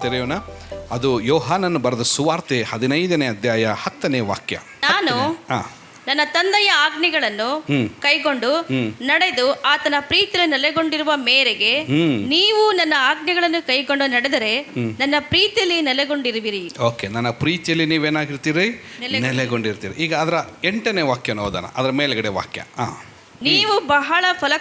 ತೆರೆಯೋಣ. ಅದು ಯೋಹಾನನು ಬರೆದ ಸುವಾರ್ತೆ 15ನೇ ಅಧ್ಯಾಯ 10ನೇ ವಾಕ್ಯ. ನಾನು ನನ್ನ ತಂದೆಯ ಆಜ್ಞೆಗಳನ್ನು ಕೈಗೊಂಡು ನಡೆದು ಆತನ ಪ್ರೀತಿಯಲ್ಲಿ ನೆಲೆಗೊಂಡಿರುವ ಮೇರೆಗೆ ನೀವು ನನ್ನ ಆಜ್ಞೆಗಳನ್ನು ಕೈಗೊಂಡು ನಡೆದರೆ ನನ್ನ ಪ್ರೀತಿಯಲ್ಲಿ ನೆಲೆಗೊಂಡಿರುವಿರಿ. ಓಕೆ, ನನ್ನ ಪ್ರೀತಿಯಲ್ಲಿ ನೀವೇನಾಗಿರ್ತೀರಿ? ನೆಲೆಗೊಂಡಿರ್ತೀರಿ. ಈಗ ಅದರ 8ನೇ ವಾಕ್ಯನ ಓದೋಣ, ಅದರ ಮೇಲ್ಗಡೆ ವಾಕ್ಯ. ನೀವು ಬಹಳ ಫಲ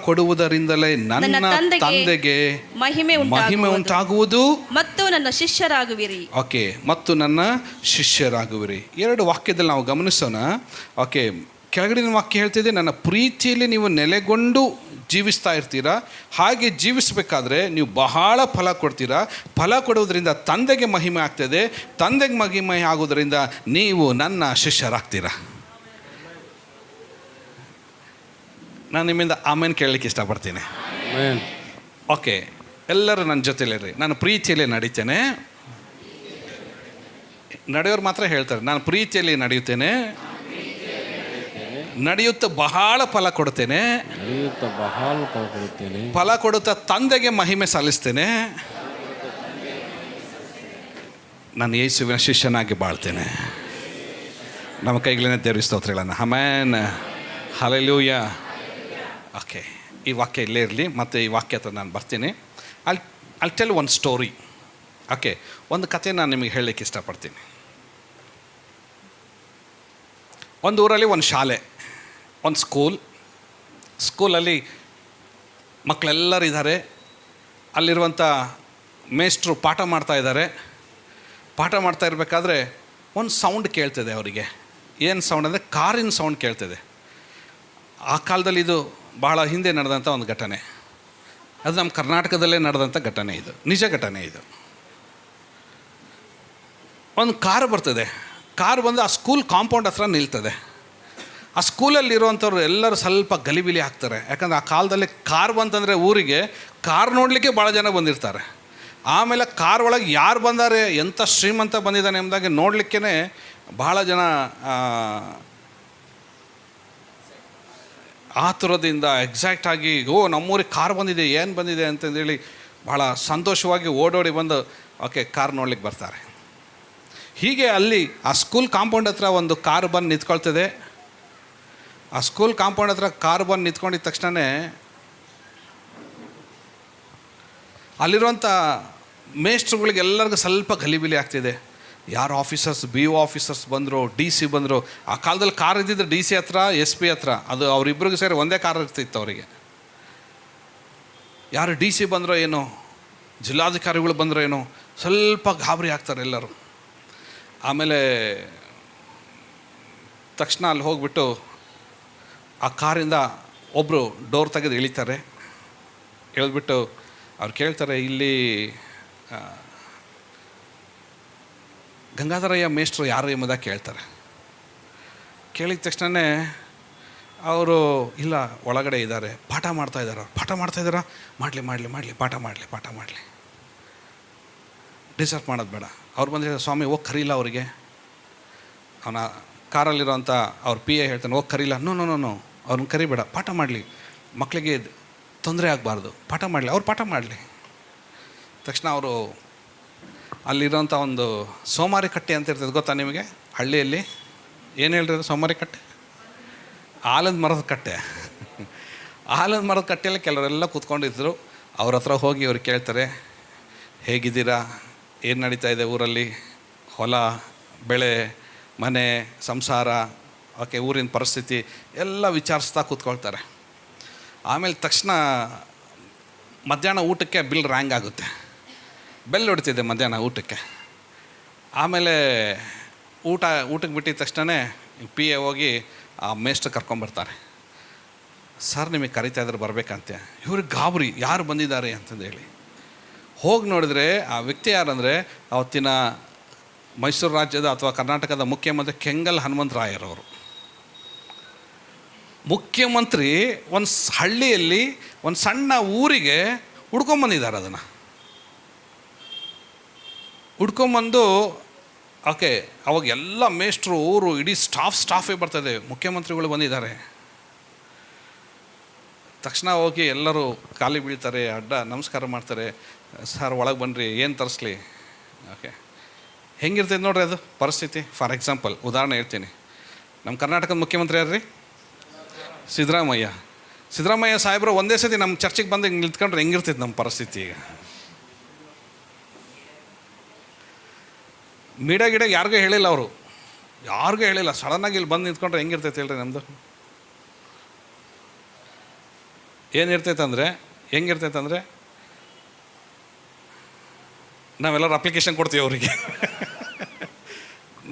ಕೊಡುವುದರಿಂದಲೇ ನನ್ನ ತಂದೆಗೆ ಮಹಿಮೆ ಉಂಟಾಗುವುದು ಮತ್ತು ನನ್ನ ಶಿಷ್ಯರಾಗುವಿರಿ. ಓಕೆ, ಮತ್ತು ನನ್ನ ಶಿಷ್ಯರಾಗುವಿರಿ. 2 ವಾಕ್ಯದಲ್ಲಿ ನಾವು ಗಮನಿಸೋಣ. ಓಕೆ, ಕೆಳಗಡಿನ ವಾಕ್ಯ ಹೇಳ್ತಿದೆ, ನನ್ನ ಪ್ರೀತಿಯಲ್ಲಿ ನೀವು ನೆಲೆಗೊಂಡು ಜೀವಿಸ್ತಾ ಇರ್ತೀರಾ. ಹಾಗೆ ಜೀವಿಸಬೇಕಾದ್ರೆ ನೀವು ಬಹಳ ಫಲ ಕೊಡ್ತೀರಾ. ಫಲ ಕೊಡುವುದರಿಂದ ತಂದೆಗೆ ಮಹಿಮೆ ಆಗ್ತದೆ. ತಂದೆಗೆ ಮಹಿಮೆ ಆಗೋದ್ರಿಂದ ನೀವು ನನ್ನ ಶಿಷ್ಯರಾಗ್ತೀರಾ. ನಾನು ನಿಮ್ಮಿಂದ ಆಮೇಲೆ ಕೇಳಲಿಕ್ಕೆ ಇಷ್ಟಪಡ್ತೀನಿ. ಓಕೆ, ಎಲ್ಲರೂ ನನ್ನ ಜೊತೆಲಿರ್ರಿ. ನಾನು ಪ್ರೀತಿಯಲ್ಲಿ ನಡೀತೇನೆ. ನಡೆಯೋರು ಮಾತ್ರ ಹೇಳ್ತಾರೆ, ನಾನು ಪ್ರೀತಿಯಲ್ಲಿ ನಡೆಯುತ್ತೇನೆ, ನಡೆಯುತ್ತಾ ಬಹಳ ಫಲ ಕೊಡುತ್ತೇನೆ, ಫಲ ಕೊಡುತ್ತಾ ತಂದೆಗೆ ಮಹಿಮೆ ಸಲ್ಲಿಸ್ತೇನೆ, ನಾನು ಯೇಸುವಿನ ಶಿಷ್ಯನಾಗಿ ಬಾಳ್ತೇನೆ. ನಮ್ಮ ಕೈಗಳನ್ನೇ ದೇವರ ಸ್ತೋತ್ರಗಳನ್ನು. Amen, hallelujah. ಓಕೆ, ಈ ವಾಕ್ಯ ಇಲ್ಲೇ ಇರಲಿ. ಮತ್ತು ಈ ವಾಕ್ಯ ಹತ್ರ ನಾನು ಬರ್ತೀನಿ. I'll tell one story. Okay, ಒಂದು ಕಥೆ ನಾನು ನಿಮಗೆ ಹೇಳಲಿಕ್ಕೆ ಇಷ್ಟಪಡ್ತೀನಿ. ಒಂದು ಊರಲ್ಲಿ ಒಂದು ಶಾಲೆ, ಒಂದು ಸ್ಕೂಲಲ್ಲಿ ಮಕ್ಕಳೆಲ್ಲರೂ ಇದ್ದಾರೆ. ಅಲ್ಲಿರುವಂಥ ಮೇಷ್ಟ್ರು ಪಾಠ ಮಾಡ್ತಾ ಇದ್ದಾರೆ. ಪಾಠ ಮಾಡ್ತಾ ಇರಬೇಕಾದ್ರೆ ಒಂದು ಸೌಂಡ್ ಕೇಳ್ತದೆ ಅವರಿಗೆ. ಏನು ಸೌಂಡ್ ಅಂದರೆ ಕಾರಿನ ಸೌಂಡ್ ಕೇಳ್ತದೆ. ಆ ಕಾಲದಲ್ಲಿ ಇದು ಬಹಳ ಹಿಂದೆ ನಡೆದಂಥ ಒಂದು ಘಟನೆ. ಅದು ನಮ್ಮ ಕರ್ನಾಟಕದಲ್ಲೇ ನಡೆದಂಥ ಘಟನೆ. ಇದು ನಿಜ ಘಟನೆ. ಇದು ಒಂದು ಕಾರು ಬರ್ತದೆ. ಕಾರು ಬಂದು ಆ ಸ್ಕೂಲ್ ಕಾಂಪೌಂಡ್ ಹತ್ರ ನಿಲ್ತದೆ. ಆ ಸ್ಕೂಲಲ್ಲಿರುವಂಥವ್ರು ಎಲ್ಲರೂ ಸ್ವಲ್ಪ ಗಲಿಬಿಲಿ ಆಗ್ತಾರೆ. ಯಾಕಂದರೆ ಆ ಕಾಲದಲ್ಲಿ ಕಾರ್ ಬಂತಂದರೆ ಊರಿಗೆ ಕಾರ್ ನೋಡಲಿಕ್ಕೆ ಭಾಳ ಜನ ಬಂದಿರ್ತಾರೆ. ಆಮೇಲೆ ಕಾರ್ ಒಳಗೆ ಯಾರು ಬಂದಾರೆ, ಎಂಥ ಶ್ರೀಮಂತ ಬಂದಿದ್ದಾನೆ ಎಂಬುದಾಗಿ ನೋಡಲಿಕ್ಕೇ ಭಾಳ ಜನ ಆತುರದಿಂದ ಎಕ್ಸಾಕ್ಟಾಗಿ ನಮ್ಮೂರಿಗೆ ಕಾರ್ ಬಂದಿದೆ, ಏನು ಬಂದಿದೆ ಅಂತಂದೇಳಿ ಭಾಳ ಸಂತೋಷವಾಗಿ ಓಡೋಡಿ ಬಂದು ಓಕೆ ಕಾರ್ ನೋಡ್ಲಿಕ್ಕೆ ಬರ್ತಾರೆ. ಹೀಗೆ ಅಲ್ಲಿ ಆ ಸ್ಕೂಲ್ ಕಾಂಪೌಂಡ್ ಹತ್ರ ಒಂದು ಕಾರ್ ಬಂದು ನಿಂತ್ಕೊಳ್ತದೆ. ಆ ಸ್ಕೂಲ್ ಕಾಂಪೌಂಡ್ ಹತ್ರ ಕಾರ್ ಬಂದು ನಿಂತ್ಕೊಂಡಿದ್ದ ತಕ್ಷಣವೇ ಅಲ್ಲಿರುವಂಥ ಮೇಷ್ಟ್ರುಗಳಿಗೆಲ್ಲರಿಗೂ ಸ್ವಲ್ಪ ಗಲಿಬಿಲಿ ಆಗ್ತಿದೆ. ಯಾರು ಆಫೀಸರ್ಸ್, BO ಆಫೀಸರ್ಸ್ ಬಂದರು, DC ಬಂದರು. ಆ ಕಾಲದಲ್ಲಿ ಕಾರ್ ಇದ್ದಿದ್ದು DC ಹತ್ರ, SP ಹತ್ರ. ಅದು ಅವರಿಬ್ಬರಿಗೂ ಸೇರಿ ಒಂದೇ ಕಾರ್ ಇರ್ತಿತ್ತು ಅವರಿಗೆ. ಯಾರು DC ಬಂದರೋ ಏನೋ, ಜಿಲ್ಲಾಧಿಕಾರಿಗಳು ಬಂದರೋ ಏನೋ, ಸ್ವಲ್ಪ ಗಾಬರಿ ಆಗ್ತಾರೆ ಎಲ್ಲರೂ. ಆಮೇಲೆ ತಕ್ಷಣ ಅಲ್ಲಿ ಹೋಗ್ಬಿಟ್ಟು ಆ ಕಾರಿಂದ ಒಬ್ಬರು ಡೋರ್ ತೆಗೆದು ಇಳಿತಾರೆ. ಇಳಿದ್ಬಿಟ್ಟು ಅವ್ರು ಕೇಳ್ತಾರೆ, ಇಲ್ಲಿ ಗಂಗಾಧರಯ್ಯ ಮೇಷ್ಟ್ರು ಯಾರು ಎಂಬುದಾಗಿ ಕೇಳ್ತಾರೆ. ಕೇಳಿದ ತಕ್ಷಣವೇ ಅವರು ಇಲ್ಲ ಒಳಗಡೆ ಇದ್ದಾರೆ, ಪಾಠ ಮಾಡ್ತಾಯಿದ್ದಾರೆ. ಪಾಠ ಮಾಡ್ತಾಯಿದ್ದಾರಾ? ಮಾಡಲಿ ಪಾಠ ಮಾಡಲಿ ಡಿಸ್ಟರ್ಬ್ ಮಾಡೋದು ಬೇಡ. ಅವ್ರು ಬಂದರೆ ಸ್ವಾಮಿ ಹೋಗಿ ಕರೀಲ್ಲ ಅವರಿಗೆ. ಅವನ ಕಾರಲ್ಲಿರೋಂಥ ಅವ್ರ PA ಹೇಳ್ತಾನೆ, ಹೋಗಿ ಕರೀಲ್ಲ. ನೋ ಅವ್ರನ್ನ ಕರಿಬೇಡ, ಪಾಠ ಮಾಡಲಿ, ಮಕ್ಕಳಿಗೆ ತೊಂದರೆ ಆಗಬಾರ್ದು, ಪಾಠ ಮಾಡಲಿ, ಅವ್ರು ಪಾಠ ಮಾಡಲಿ. ತಕ್ಷಣ ಅವರು ಅಲ್ಲಿರೋಂಥ ಒಂದು ಸೋಮಾರಿ ಕಟ್ಟೆ ಅಂತ ಇರ್ತದೆ, ಗೊತ್ತಾ ನಿಮಗೆ? ಹಳ್ಳಿಯಲ್ಲಿ ಏನು ಹೇಳ್ತಾರೆ ಸೋಮಾರಿ ಕಟ್ಟೆ? ಆಲದ ಮರದ ಕಟ್ಟೆ. ಆಲದ ಮರದ ಕಟ್ಟೆಯಲ್ಲಿ ಕೆಲವರೆಲ್ಲ ಕೂತ್ಕೊಂಡಿದ್ರು. ಅವ್ರ ಹತ್ರ ಹೋಗಿ ಅವ್ರು ಕೇಳ್ತಾರೆ, ಹೇಗಿದ್ದೀರಾ, ಏನು ನಡೀತಾ ಇದೆ ಊರಲ್ಲಿ, ಹೊಲ ಬೆಳೆ ಮನೆ ಸಂಸಾರ, ಓಕೆ ಊರಿನ ಪರಿಸ್ಥಿತಿ ಎಲ್ಲ ವಿಚಾರಿಸ್ತಾ ಕೂತ್ಕೊಳ್ತಾರೆ. ಆಮೇಲೆ ತಕ್ಷಣ ಮಧ್ಯಾಹ್ನ ಊಟಕ್ಕೆ ಬಿಲ್ ರ್ಯಾಂಗ್ ಆಗುತ್ತೆ. ಬೆಲ್ ಹೊಡಿತಿದೆ ಮಧ್ಯಾಹ್ನ ಊಟಕ್ಕೆ. ಆಮೇಲೆ ಊಟಕ್ಕೆ ಬಿಟ್ಟಿದ ತಕ್ಷಣ PA ಹೋಗಿ ಆ ಮೇಷ್ಟ್ರು ಕರ್ಕೊಂಬರ್ತಾರೆ. ಸರ್ ನಿಮಗೆ ಕರಿತಾ ಇದ್ರೆ ಬರಬೇಕಂತೆ. ಇವ್ರಿಗೆ ಗಾಬರಿ, ಯಾರು ಬಂದಿದ್ದಾರೆ ಅಂತಂದೇಳಿ ಹೋಗಿ ನೋಡಿದ್ರೆ ಆ ವ್ಯಕ್ತಿ ಯಾರಂದರೆ ಅವತ್ತಿನ ಮೈಸೂರು ರಾಜ್ಯದ ಅಥವಾ ಕರ್ನಾಟಕದ ಮುಖ್ಯಮಂತ್ರಿ ಕೆಂಗಲ್ ಹನುಮಂತರಾಯರವರು. ಮುಖ್ಯಮಂತ್ರಿ ಒಂದು ಹಳ್ಳಿಯಲ್ಲಿ ಒಂದು ಸಣ್ಣ ಊರಿಗೆ ಹುಡ್ಕೊಂಬಂದಿದ್ದಾರೆ. ಅದನ್ನು ಹುಡ್ಕೊಂಬಂದು ಓಕೆ ಅವಾಗ ಎಲ್ಲ ಮೇಷ್ಟ್ರು, ಊರು ಇಡೀ ಸ್ಟಾಫೇ ಬರ್ತದೆ, ಮುಖ್ಯಮಂತ್ರಿಗಳು ಬಂದಿದ್ದಾರೆ. ತಕ್ಷಣ ಹೋಗಿ ಎಲ್ಲರೂ ಕಾಲಿಗೆ ಬೀಳ್ತಾರೆ, ಅಡ್ಡ ನಮಸ್ಕಾರ ಮಾಡ್ತಾರೆ. ಸರ್ ಒಳಗೆ ಬನ್ನಿರಿ, ಏನು ತರಿಸ್ಲಿ? ಓಕೆ, ಹೆಂಗಿರ್ತೈತೆ ನೋಡ್ರಿ ಅದು ಪರಿಸ್ಥಿತಿ. ಫಾರ್ ಎಕ್ಸಾಂಪಲ್ ಉದಾಹರಣೆ ಹೇಳ್ತೀನಿ. ನಮ್ಮ ಕರ್ನಾಟಕದ ಮುಖ್ಯಮಂತ್ರಿ ಯಾರ್ರಿ? ಸಿದ್ದರಾಮಯ್ಯ ಸಾಹೇಬರು ಒಂದೇ ಸತಿ ನಮ್ಮ ಚರ್ಚೆಗೆ ಬಂದು ಹಿಂಗೆ ನಿಂತ್ಕೊಂಡ್ರೆ ಹೆಂಗಿರ್ತೈತೆ ನಮ್ಮ ಪರಿಸ್ಥಿತಿ ಈಗ? ಮೀಡಿಯಾ ಯಾರಿಗೂ ಹೇಳಿಲ್ಲ, ಅವರು ಯಾರಿಗೂ ಹೇಳಿಲ್ಲ. ಸಡನ್ನಾಗಿ ಇಲ್ಲಿ ಬಂದು ನಿಂತ್ಕೊಂಡ್ರೆ ಹೆಂಗಿರ್ತೈತೆ ಹೇಳ್ರಿ ನಮ್ಮದು? ಹೆಂಗಿರ್ತೈತೆ ಅಂದರೆ ನಾವೆಲ್ಲರೂ ಅಪ್ಲಿಕೇಶನ್ ಕೊಡ್ತೀವಿ ಅವರಿಗೆ.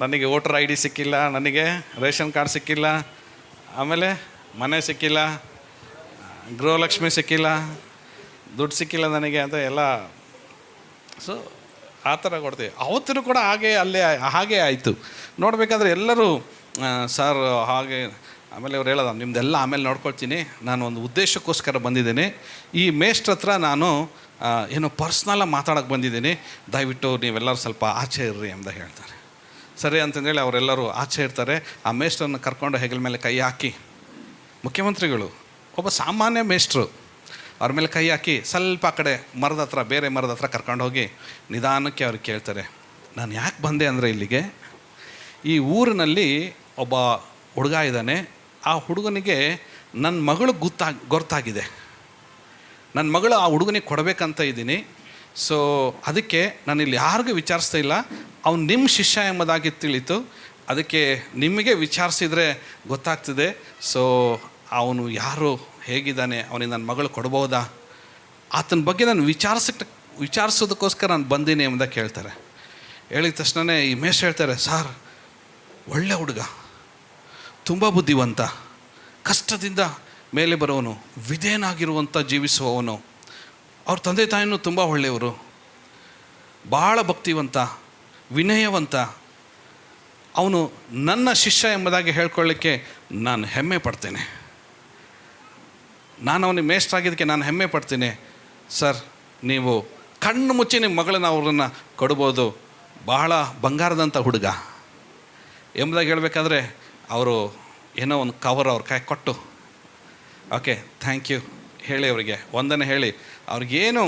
ನನಗೆ ವೋಟರ್ ID ಸಿಕ್ಕಿಲ್ಲ, ನನಗೆ ರೇಷನ್ ಕಾರ್ಡ್ ಸಿಕ್ಕಿಲ್ಲ, ಆಮೇಲೆ ಮನೆ ಸಿಕ್ಕಿಲ್ಲ, ಗೃಹಲಕ್ಷ್ಮಿ ಸಿಕ್ಕಿಲ್ಲ, ದುಡ್ಡು ಸಿಕ್ಕಿಲ್ಲ ನನಗೆ ಅಂತ ಎಲ್ಲ. ಸೊ ಆ ಥರ ಕೊಡ್ತೀವಿ. ಅವತ್ತೂ ಕೂಡ ಹಾಗೆ ಆಯಿತು. ನೋಡಬೇಕಾದ್ರೆ ಎಲ್ಲರೂ ಸರ್ ಹಾಗೆ. ಆಮೇಲೆ ಅವ್ರು ಹೇಳೋದು, ನಿಮ್ಮದೆಲ್ಲ ಆಮೇಲೆ ನೋಡ್ಕೊಳ್ತೀನಿ, ನಾನು ಒಂದು ಉದ್ದೇಶಕ್ಕೋಸ್ಕರ ಬಂದಿದ್ದೀನಿ, ಈ ಮೇಷ್ಟ್ರ ಹತ್ರ ನಾನು ಏನೋ ಪರ್ಸ್ನಲಾಗಿ ಮಾತಾಡೋಕ್ಕೆ ಬಂದಿದ್ದೀನಿ, ದಯವಿಟ್ಟು ನೀವೆಲ್ಲರೂ ಸ್ವಲ್ಪ ಆಚೆ ಇರ್ರಿ ಅಂತ ಹೇಳ್ತಾರೆ. ಸರಿ ಅಂತಂದೇಳಿ ಅವರೆಲ್ಲರೂ ಆಚೆ ಇರ್ತಾರೆ. ಆ ಮೇಷ್ಟ್ರನ್ನು ಕರ್ಕೊಂಡು ಹೆಗಲ ಮೇಲೆ ಕೈ ಹಾಕಿ, ಮುಖ್ಯಮಂತ್ರಿಗಳು ಒಬ್ಬ ಸಾಮಾನ್ಯ ಮೇಷ್ಟ್ರು, ಅವ್ರ ಮೇಲೆ ಕೈ ಹಾಕಿ ಸ್ವಲ್ಪ ಆ ಕಡೆ ಬೇರೆ ಮರದ ಹತ್ರ ಕರ್ಕೊಂಡು ಹೋಗಿ ನಿಧಾನಕ್ಕೆ ಅವ್ರಿಗೆ ಕೇಳ್ತಾರೆ, ನಾನು ಯಾಕೆ ಬಂದೆ ಅಂದರೆ ಇಲ್ಲಿಗೆ, ಈ ಊರಿನಲ್ಲಿ ಒಬ್ಬ ಹುಡುಗ ಇದ್ದಾನೆ, ಆ ಹುಡುಗನಿಗೆ ನನ್ನ ಮಗಳು ಗೊತ್ತಾಗಿದೆ, ನನ್ನ ಮಗಳು ಆ ಹುಡುಗನಿಗೆ ಕೊಡಬೇಕಂತ ಇದ್ದೀನಿ. ಸೊ ಅದಕ್ಕೆ ನಾನು ಇಲ್ಲಿ ಯಾರಿಗೂ ವಿಚಾರಿಸ್ತಾ ಇಲ್ಲ, ಅವನು ನಿಮ್ಮ ಶಿಷ್ಯ ಎಂಬುದಾಗಿ ತಿಳಿತು, ಅದಕ್ಕೆ ನಿಮಗೆ ವಿಚಾರಿಸಿದರೆ ಗೊತ್ತಾಗ್ತದೆ. ಸೊ ಅವನು ಯಾರು, ಹೇಗಿದ್ದಾನೆ, ಅವನಿಗೆ ನನ್ನ ಮಗಳು ಕೊಡ್ಬೋದಾ, ಆತನ ಬಗ್ಗೆ ನಾನು ವಿಚಾರಿಸೋದಕ್ಕೋಸ್ಕರ ನಾನು ಬಂದೀನಿ ಎಂಬುದಾಗಿ ಕೇಳ್ತಾರೆ. ಹೇಳಿದ ತಕ್ಷಣವೇ ಈ ಮೇಷ್ ಹೇಳ್ತಾರೆ, ಸರ್ ಒಳ್ಳೆ ಹುಡುಗ, ತುಂಬ ಬುದ್ಧಿವಂತ, ಕಷ್ಟದಿಂದ ಮೇಲೆ ಬರೋವನು, ವಿಧೇಯನಾಗಿರುವಂಥ ಜೀವಿಸುವವನು, ಅವ್ರ ತಂದೆ ತಾಯಿನೂ ತುಂಬ ಒಳ್ಳೆಯವರು, ಭಾಳ ಭಕ್ತಿವಂತ, ವಿನಯವಂತ, ಅವನು ನನ್ನ ಶಿಷ್ಯ ಎಂಬುದಾಗಿ ಹೇಳ್ಕೊಳ್ಳಿಕ್ಕೆ ನಾನು ಹೆಮ್ಮೆ ಪಡ್ತೇನೆ, ನಾನು ಅವನಿಗೆ ಮೇಷ್ಟ್ರಾಗಿದ್ದಕ್ಕೆ ನಾನು ಹೆಮ್ಮೆ ಪಡ್ತೀನಿ. ಸರ್ ನೀವು ಕಣ್ಣು ಮುಚ್ಚಿ ನಿಮ್ಮ ಮಗಳನ್ನ ಅವ್ರನ್ನ ಕೊಡ್ಬೋದು, ಬಹಳ ಬಂಗಾರದಂಥ ಹುಡುಗ ಎಂಬುದಾಗಿ ಹೇಳಬೇಕಾದ್ರೆ ಅವರು ಏನೋ ಒಂದು ಕವರ್ ಅವ್ರ ಕೈ ಕೊಟ್ಟು, ಓಕೆ ಥ್ಯಾಂಕ್ ಯು ಹೇಳಿ, ಅವರಿಗೆ ವಂದನೆ ಹೇಳಿ, ಅವ್ರಿಗೇನು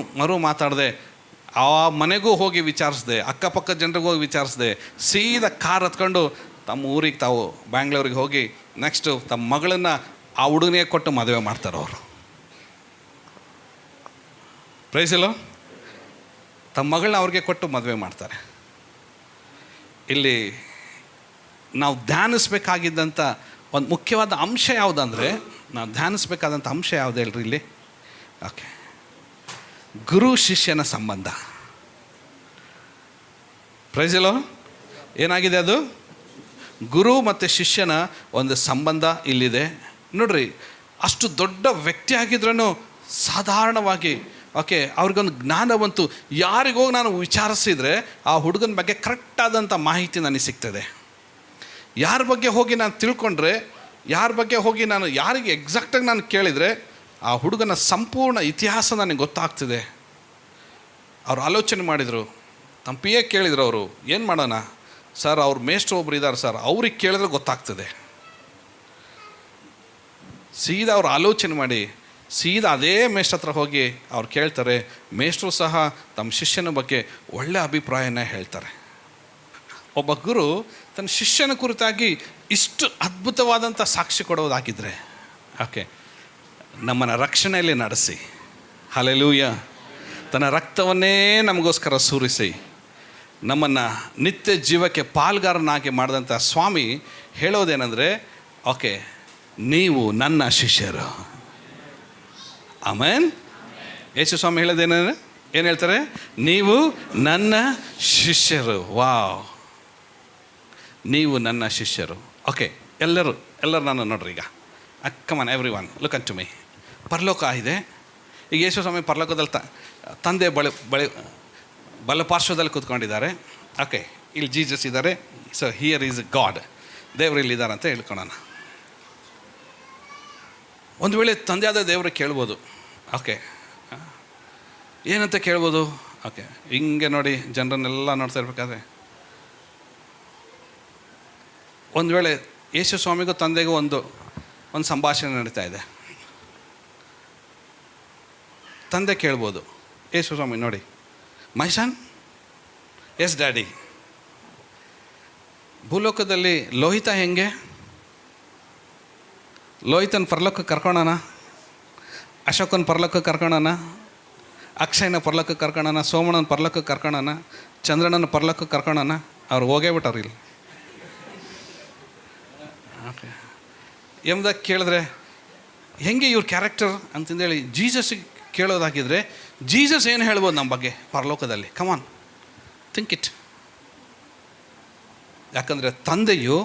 ಮಾತಾಡದೆ ಆ ಮನೆಗೂ ಹೋಗಿ ವಿಚಾರಿಸ್ದೆ, ಅಕ್ಕಪಕ್ಕ ಜನರಿಗೂ ಹೋಗಿ ವಿಚಾರಿಸ್ದೆ, ಸೀದಾ ಕಾರ್ ಹತ್ಕೊಂಡು ತಮ್ಮ ಊರಿಗೆ ತಾವು ಬ್ಯಾಂಗ್ಳೂರಿಗೆ ಹೋಗಿ ನೆಕ್ಸ್ಟು ತಮ್ಮ ಮಗಳನ್ನು ಆ ಹುಡುಗನಿಗೆ ಕೊಟ್ಟು ಮದುವೆ ಮಾಡ್ತಾರೆ ಅವರು. ಪ್ರೈಸಿಲ್ಲ, ತಮ್ಮ ಮಗಳನ್ನ ಅವ್ರಿಗೆ ಕೊಟ್ಟು ಮದುವೆ ಮಾಡ್ತಾರೆ. ಇಲ್ಲಿ ನಾವು ಧ್ಯಾನಿಸ್ಬೇಕಾಗಿದ್ದಂಥ ಒಂದು ಮುಖ್ಯವಾದ ಅಂಶ ಯಾವುದಂದರೆ, ನಾವು ಧ್ಯಾನಿಸ್ಬೇಕಾದಂಥ ಅಂಶ ಯಾವುದು ಹೇಳ್ರಿ ಇಲ್ಲಿ? ಓಕೆ, ಗುರು ಶಿಷ್ಯನ ಸಂಬಂಧ. ಪ್ರೈಸಲೋ, ಏನಾಗಿದೆ ಅದು? ಗುರು ಮತ್ತು ಶಿಷ್ಯನ ಒಂದು ಸಂಬಂಧ ಇಲ್ಲಿದೆ ನೋಡ್ರಿ. ಅಷ್ಟು ದೊಡ್ಡ ವ್ಯಕ್ತಿ ಆಗಿದ್ರೂ ಸಾಧಾರಣವಾಗಿ ಓಕೆ ಅವ್ರಿಗೊಂದು ಜ್ಞಾನವಂತು, ಯಾರಿಗೋಗಿ ನಾನು ವಿಚಾರಿಸಿದರೆ ಆ ಹುಡುಗನ ಬಗ್ಗೆ ಕರೆಕ್ಟಾದಂಥ ಮಾಹಿತಿ ನನಗೆ ಸಿಗ್ತದೆ. ಯಾರ ಬಗ್ಗೆ ಹೋಗಿ ನಾನು ತಿಳ್ಕೊಂಡ್ರೆ, ಯಾರ ಬಗ್ಗೆ ಹೋಗಿ ನಾನು ಯಾರಿಗೆ ಎಕ್ಸಾಕ್ಟಾಗಿ ನಾನು ಕೇಳಿದರೆ ಆ ಹುಡುಗನ ಸಂಪೂರ್ಣ ಇತಿಹಾಸ ನನಗೆ ಗೊತ್ತಾಗ್ತಿದೆ. ಅವ್ರು ಆಲೋಚನೆ ಮಾಡಿದರು, ನಮ್ಮ PA ಕೇಳಿದ್ರು, ಅವರು ಏನು ಮಾಡೋಣ ಸರ್, ಅವ್ರ ಮೇಷ್ಟ್ರು ಒಬ್ರು ಇದ್ದಾರೆ ಸರ್, ಅವ್ರಿಗೆ ಕೇಳಿದ್ರೆ ಗೊತ್ತಾಗ್ತದೆ. ಸೀದಾ ಅವ್ರು ಆಲೋಚನೆ ಮಾಡಿ ಸೀದಾ ಅದೇ ಮೇಷ್ಟ್ರ ಹತ್ರ ಹೋಗಿ ಅವ್ರು ಕೇಳ್ತಾರೆ. ಮೇಷ್ಟ್ರು ಸಹ ತಮ್ಮ ಶಿಷ್ಯನ ಬಗ್ಗೆ ಒಳ್ಳೆ ಅಭಿಪ್ರಾಯನ ಹೇಳ್ತಾರೆ. ಒಬ್ಬ ಗುರು ತನ್ನ ಶಿಷ್ಯನ ಕುರಿತಾಗಿ ಇಷ್ಟು ಅದ್ಭುತವಾದಂಥ ಸಾಕ್ಷಿ ಕೊಡೋದಾಗಿದ್ದರೆ ಓಕೆ, ನಮ್ಮನ್ನು ರಕ್ಷಣೆಯಲ್ಲಿ ನಡೆಸಿ, ಹಲ್ಲೆಲೂಯಾ, ತನ್ನ ರಕ್ತವನ್ನೇ ನಮಗೋಸ್ಕರ ಸುರಿಸಿ ನಮ್ಮನ್ನು ನಿತ್ಯ ಜೀವಕ್ಕೆ ಪಾಲ್ಗಾರನಾಗಿ ಮಾಡಿದಂಥ ಸ್ವಾಮಿ ಹೇಳೋದೇನೆಂದರೆ, ಓಕೆ ನೀವು ನನ್ನ ಶಿಷ್ಯರು. ಆಮೇನ್. ಯೇಸು ಸ್ವಾಮಿ ಹೇಳೋದೇನೇನು, ಏನು ಹೇಳ್ತಾರೆ? ನೀವು ನನ್ನ ಶಿಷ್ಯರು. ವಾವ್, ನೀವು ನನ್ನ ಶಿಷ್ಯರು. ಓಕೆ, ಎಲ್ಲರೂ ನಾನು ನೋಡ್ರಿ ಈಗ, come on everyone look unto me. ಪರಲೋಕ ಇದೆ. ಈಗ ಯೇಸು ಸ್ವಾಮಿ ಪರಲೋಕದಲ್ಲಿ ತಂದೆ ಬಲ ಪಾರ್ಶ್ವದಲ್ಲಿ ಕೂತ್ಕೊಂಡಿದ್ದಾರೆ. ಓಕೆ, ಇಲ್ಲಿ ಜೀಸಸ್ ಇದ್ದಾರೆ. ಸೊ ಹಿಯರ್ ಈಸ್ ಗಾಡ್, ದೇವರು ಇಲ್ಲಿದ್ದಾರೆ ಅಂತ ಹೇಳ್ಕೊಳ್ಳೋಣ. ಒಂದು ವೇಳೆ ತಂದೆಯಾದ ದೇವರು ಕೇಳ್ಬೋದು, ಓಕೆ ಏನಂತ ಕೇಳ್ಬೋದು? ಓಕೆ, ಹಿಂಗೆ ನೋಡಿ ಜನರನ್ನೆಲ್ಲ ನೋಡ್ತಾ ಇರ್ಬೇಕಾದ್ರೆ ಒಂದು ವೇಳೆ ಯೇಸು ಸ್ವಾಮಿಗೂ ತಂದೆಗೂ ಒಂದು ಸಂಭಾಷಣೆ ನಡೀತಾ ಇದೆ. ತಂದೆ ಕೇಳ್ಬೋದು, ಯೇಸು ಸ್ವಾಮಿ ನೋಡಿ, ಮೈ ಸನ್, ಎಸ್ ಡ್ಯಾಡಿ. ಭೂಲೋಕದಲ್ಲಿ ಲೋಹಿತ ಹೆಂಗೆ? ಲೋಹಿತನ ಪರಲೋಕಕ್ಕೆ ಕರ್ಕೊಳ್ಳೋಣ, ಅಶೋಕನ ಪರಲೋಕಕ್ಕೆ ಕರ್ಕೊಳ್ಳೋಣ, ಅಕ್ಷಯನ ಪರಲೋಕಕ್ಕೆ ಕರ್ಕೊಳ್ಳೋಣ, ಸೋಮಣ್ಣನ ಪರಲೋಕಕ್ಕೆ ಕರ್ಕೊಳ್ಳೋಣ, ಚಂದ್ರಣ್ಣನ ಪರಲೋಕಕ್ಕೆ ಕರ್ಕೊಳ್ಳೋಣ. ಅವ್ರು ಹೋಗೇ ಬಿಟ್ಟವ್ರು ಇಲ್ಲಿ. ಓಕೆ, ಎಂಬುದಾಗಿ ಕೇಳಿದ್ರೆ ಹೆಂಗೆ ಇವ್ರ ಕ್ಯಾರೆಕ್ಟರ್ ಅಂತಂದೇಳಿ ಜೀಸಸ್ಗೆ ಕೇಳೋದಾಗಿದ್ದರೆ ಜೀಸಸ್ ಏನು ಹೇಳ್ಬೋದು ನಮ್ಮ ಬಗ್ಗೆ ಪರಲೋಕದಲ್ಲಿ? ಕಮಾನ್, ಥಿಂಕ್ ಇಟ್. ಯಾಕಂದರೆ ತಂದೆಯು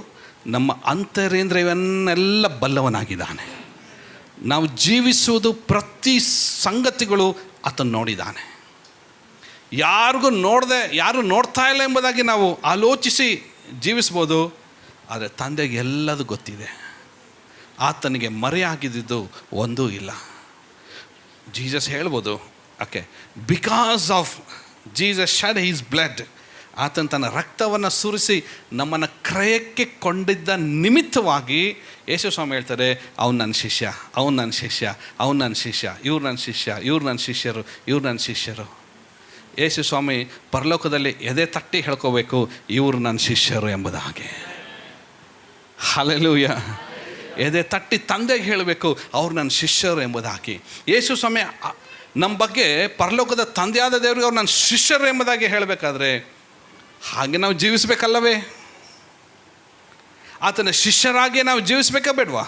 ನಮ್ಮ ಅಂತರೇಂದ್ರಿಯವನ್ನೆಲ್ಲ ಬಲ್ಲವನಾಗಿದ್ದಾನೆ. ನಾವು ಜೀವಿಸುವುದು ಪ್ರತಿ ಸಂಗತಿಗಳು ಆತನು ನೋಡಿದ್ದಾನೆ. ಯಾರಿಗೂ ನೋಡದೆ, ಯಾರು ನೋಡ್ತಾ ಇಲ್ಲ ಎಂಬುದಾಗಿ ನಾವು ಆಲೋಚಿಸಿ ಜೀವಿಸ್ಬೋದು, ಆದರೆ ತಂದೆಗೆ ಎಲ್ಲದೂ ಗೊತ್ತಿದೆ. ಆತನಿಗೆ ಮರೆಯಾಗಿದ್ದು ಒಂದೂ ಇಲ್ಲ. ಜೀಸಸ್ ಹೇಳ್ಬೋದು, okay, because of Jesus shed his blood, ಆತನ ತನ್ನ ರಕ್ತವನ್ನು ಸುರಿಸಿ ನಮ್ಮನ್ನು ಕ್ರಯಕ್ಕೆ ಕೊಂಡಿದ್ದ ನಿಮಿತ್ತವಾಗಿ ಯೇಸು ಸ್ವಾಮಿ ಹೇಳ್ತಾರೆ, ಅವ್ನು ನನ್ನ ಶಿಷ್ಯ, ಅವ್ನು ನನ್ನ ಶಿಷ್ಯ, ಅವ್ನು ನನ್ನ ಶಿಷ್ಯ, ಇವ್ರು ನನ್ನ ಶಿಷ್ಯ, ಇವ್ರು ನನ್ನ ಶಿಷ್ಯರು, ಇವ್ರು ನನ್ನ ಶಿಷ್ಯರು. ಯೇಸು ಸ್ವಾಮಿ ಪರಲೋಕದಲ್ಲಿ ಎದೆ ತಟ್ಟಿ ಹೇಳ್ಕೋಬೇಕು, ಇವರು ನನ್ನ ಶಿಷ್ಯರು ಎಂಬುದಾಗಿ. ಹಲ್ಲೆಲೂಯಾ. ಎದೆ ತಟ್ಟಿ ತಂದೆಗೆ ಹೇಳಬೇಕು, ಅವ್ರು ನನ್ನ ಶಿಷ್ಯರು ಎಂಬುದಾಗಿ. ಯೇಸು ಸ್ವಾಮಿ ನಮ್ಮ ಬಗ್ಗೆ ಪರಲೋಕದ ತಂದೆಯಾದ ದೇವರಿಗೆ ಅವ್ರು ನನ್ನ ಶಿಷ್ಯರು ಎಂಬುದಾಗಿ ಹೇಳಬೇಕಾದ್ರೆ ಹಾಗೆ ನಾವು ಜೀವಿಸಬೇಕಲ್ಲವೇ? ಆತನ ಶಿಷ್ಯರಾಗಿ ನಾವು ಜೀವಿಸ್ಬೇಕಾ ಬೇಡವಾ?